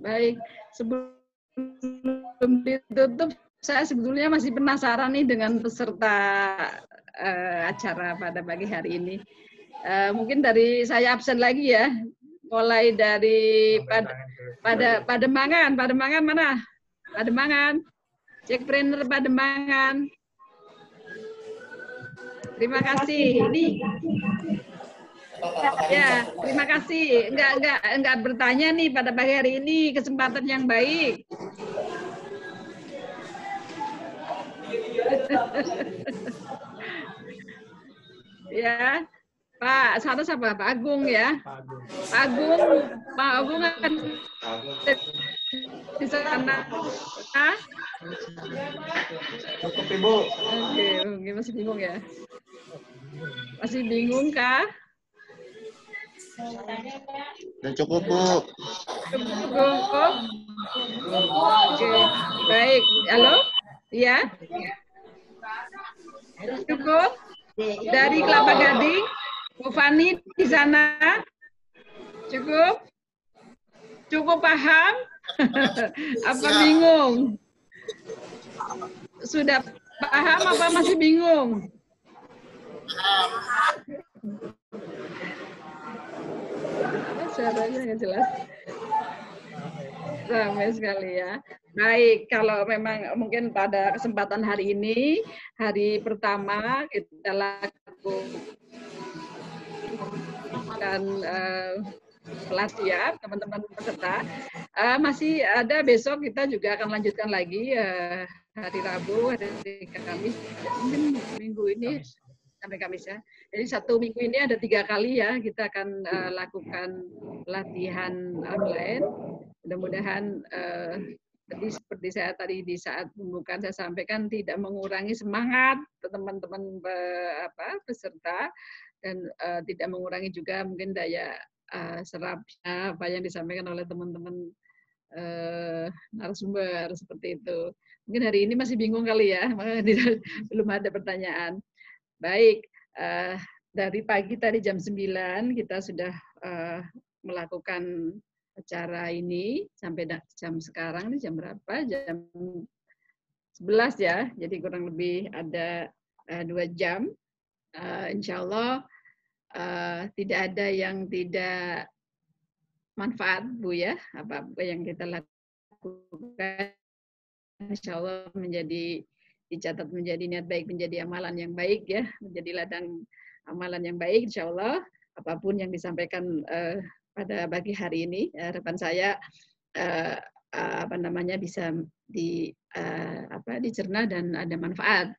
Baik, sebelum ditutup, saya sebetulnya masih penasaran nih dengan peserta acara pada pagi hari ini. Mungkin dari saya absen lagi ya, mulai dari Pademangan mana? Pademangan, Jackpreneur Pademangan. Terima kasih. Ini ya, terima kasih. Enggak bertanya nih pada pagi hari ini, kesempatan yang baik. Ya, Pak, sana siapa? Pak Agung ya. Pak Agung akan di sana. Cukup, Ibu. Oke, masih bingung ya? Masih bingung kah? Dan cukup, Bu. Cukup. Oke, baik. Halo? Ya? Cukup? Dari Kelapa Gading, Bu Fani di sana? Cukup? Cukup paham? Apa bingung? Sudah paham apa masih bingung? Suaranya nggak jelas. Ramai sekali ya. Baik, kalau memang mungkin pada kesempatan hari ini, hari pertama kita lakukan pelatihan teman-teman peserta. Masih ada besok kita juga akan lanjutkan lagi hari Rabu, hari Kamis, mungkin minggu ini sampai Kamis ya. Jadi satu minggu ini ada 3 kali ya kita akan lakukan pelatihan online. Mudah-mudahan seperti saya tadi di saat pembukaan saya sampaikan tidak mengurangi semangat teman-teman peserta dan tidak mengurangi juga mungkin daya serapnya apa yang disampaikan oleh teman-teman narasumber seperti itu. Mungkin hari ini masih bingung kali ya, makanya belum ada pertanyaan. Baik, dari pagi tadi jam 9 kita sudah melakukan acara ini sampai jam sekarang ini jam berapa? Jam 11 ya, jadi kurang lebih ada 2 jam. Insya Allah tidak ada yang tidak manfaat, Bu ya, apa yang kita lakukan insya Allah dicatat menjadi niat baik, menjadi amalan yang baik ya, menjadi ladang amalan yang baik insya Allah. Apapun yang disampaikan pada pagi hari ini, harapan saya bisa dicerna dan ada manfaat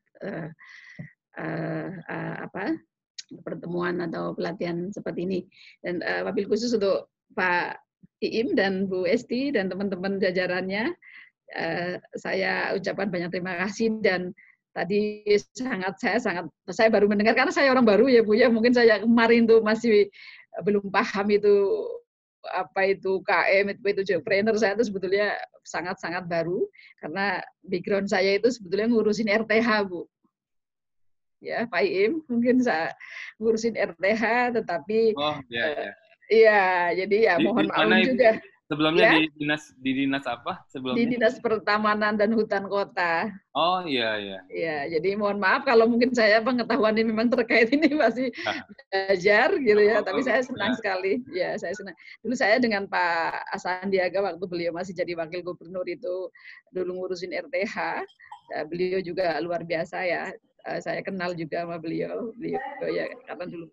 pertemuan atau pelatihan seperti ini. Dan wabil khusus untuk Pak Iim dan Bu Esti dan teman-teman jajarannya. Saya ucapkan banyak terima kasih, dan tadi saya baru mendengar karena saya orang baru ya Bu ya, mungkin saya kemarin tuh masih belum paham itu apa itu KM, itu Jackpreneur. Saya itu sebetulnya sangat-sangat baru karena background saya itu sebetulnya ngurusin RTH Bu. Ya, Pak Iim, mungkin saya ngurusin RTH, tetapi iya, jadi ya mohon maaf juga. Sebelumnya ya? di dinas apa? Sebelumnya? Di Dinas Pertamanan dan Hutan Kota. Oh iya. Ya, jadi mohon maaf kalau mungkin saya pengetahuan ini memang terkait ini masih belajar gitu ya. Tapi saya senang sekali. Ya, saya senang. Dulu saya dengan Pak Sandiaga waktu beliau masih jadi wakil gubernur itu dulu ngurusin RTH. Beliau juga luar biasa ya. Saya kenal juga sama beliau ya karena dulu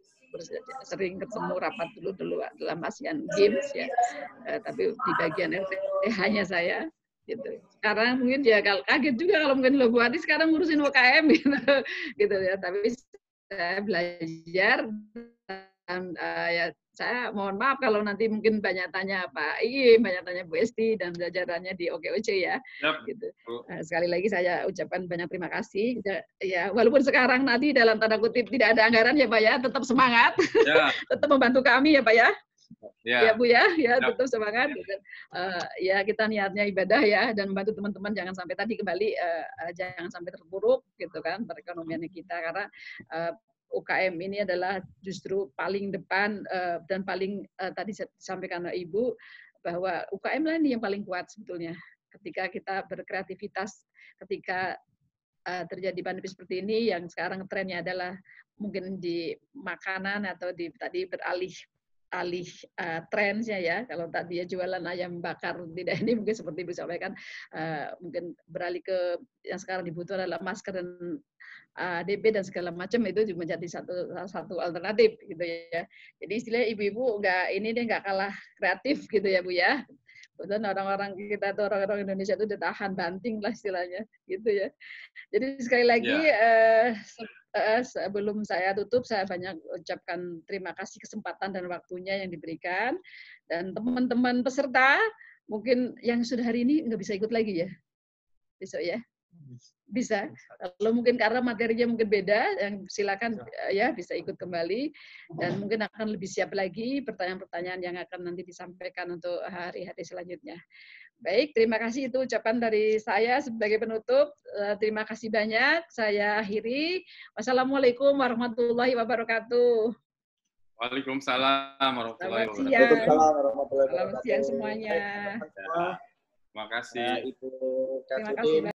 sering ketemu rapat dulu dalam ASEAN Games ya, tapi di bagian RTH-nya saya gitu. Sekarang mungkin ya kaget juga kalau mungkin loh Bu Ati sekarang ngurusin UKM gitu ya, tapi saya belajar dan ya saya mohon maaf kalau nanti mungkin banyak tanya Pak Iim, banyak tanya Bu Esti dan jajarannya di OKOC ya. Gitu. Sekali lagi saya ucapkan banyak terima kasih. Ya, walaupun sekarang nanti dalam tanda kutip tidak ada anggaran ya Pak ya, tetap semangat. Ya. Tetap membantu kami ya Pak ya. Ya Bu ya, tetap semangat. Ya kita niatnya ibadah ya, dan membantu teman-teman jangan sampai tadi kembali jangan sampai terpuruk gitu kan perekonomian kita, karena UKM ini adalah justru paling depan dan paling tadi disampaikan Ibu bahwa UKM lah ini yang paling kuat sebetulnya ketika kita berkreativitas, ketika terjadi pandemi seperti ini yang sekarang trennya adalah mungkin di makanan atau di tadi beralih trennya ya. Kalau tadi ya jualan ayam bakar tidak ini mungkin seperti Ibu sampaikan mungkin beralih ke yang sekarang dibutuhkan adalah masker dan DP dan segala macam, itu juga menjadi satu alternatif gitu ya. Jadi istilahnya ibu-ibu nggak kalah kreatif gitu ya Bu ya. Kemudian orang-orang kita tuh orang-orang Indonesia itu udah tahan banting lah istilahnya gitu ya. Jadi sekali lagi sebelum saya tutup, saya banyak ucapkan terima kasih kesempatan dan waktunya yang diberikan, dan teman-teman peserta mungkin yang sudah hari ini nggak bisa ikut lagi ya besok ya. Bisa. Kalau mungkin karena materinya mungkin beda, yang silakan ya bisa ikut kembali dan mungkin akan lebih siap lagi pertanyaan-pertanyaan yang akan nanti disampaikan untuk hari-hari selanjutnya. Baik, terima kasih, itu ucapan dari saya sebagai penutup. Terima kasih banyak. Saya akhiri. Wassalamualaikum warahmatullahi wabarakatuh. Waalaikumsalam warahmatullahi wabarakatuh. Selamat siang semuanya. Terima kasih. Ibu Terima kasih.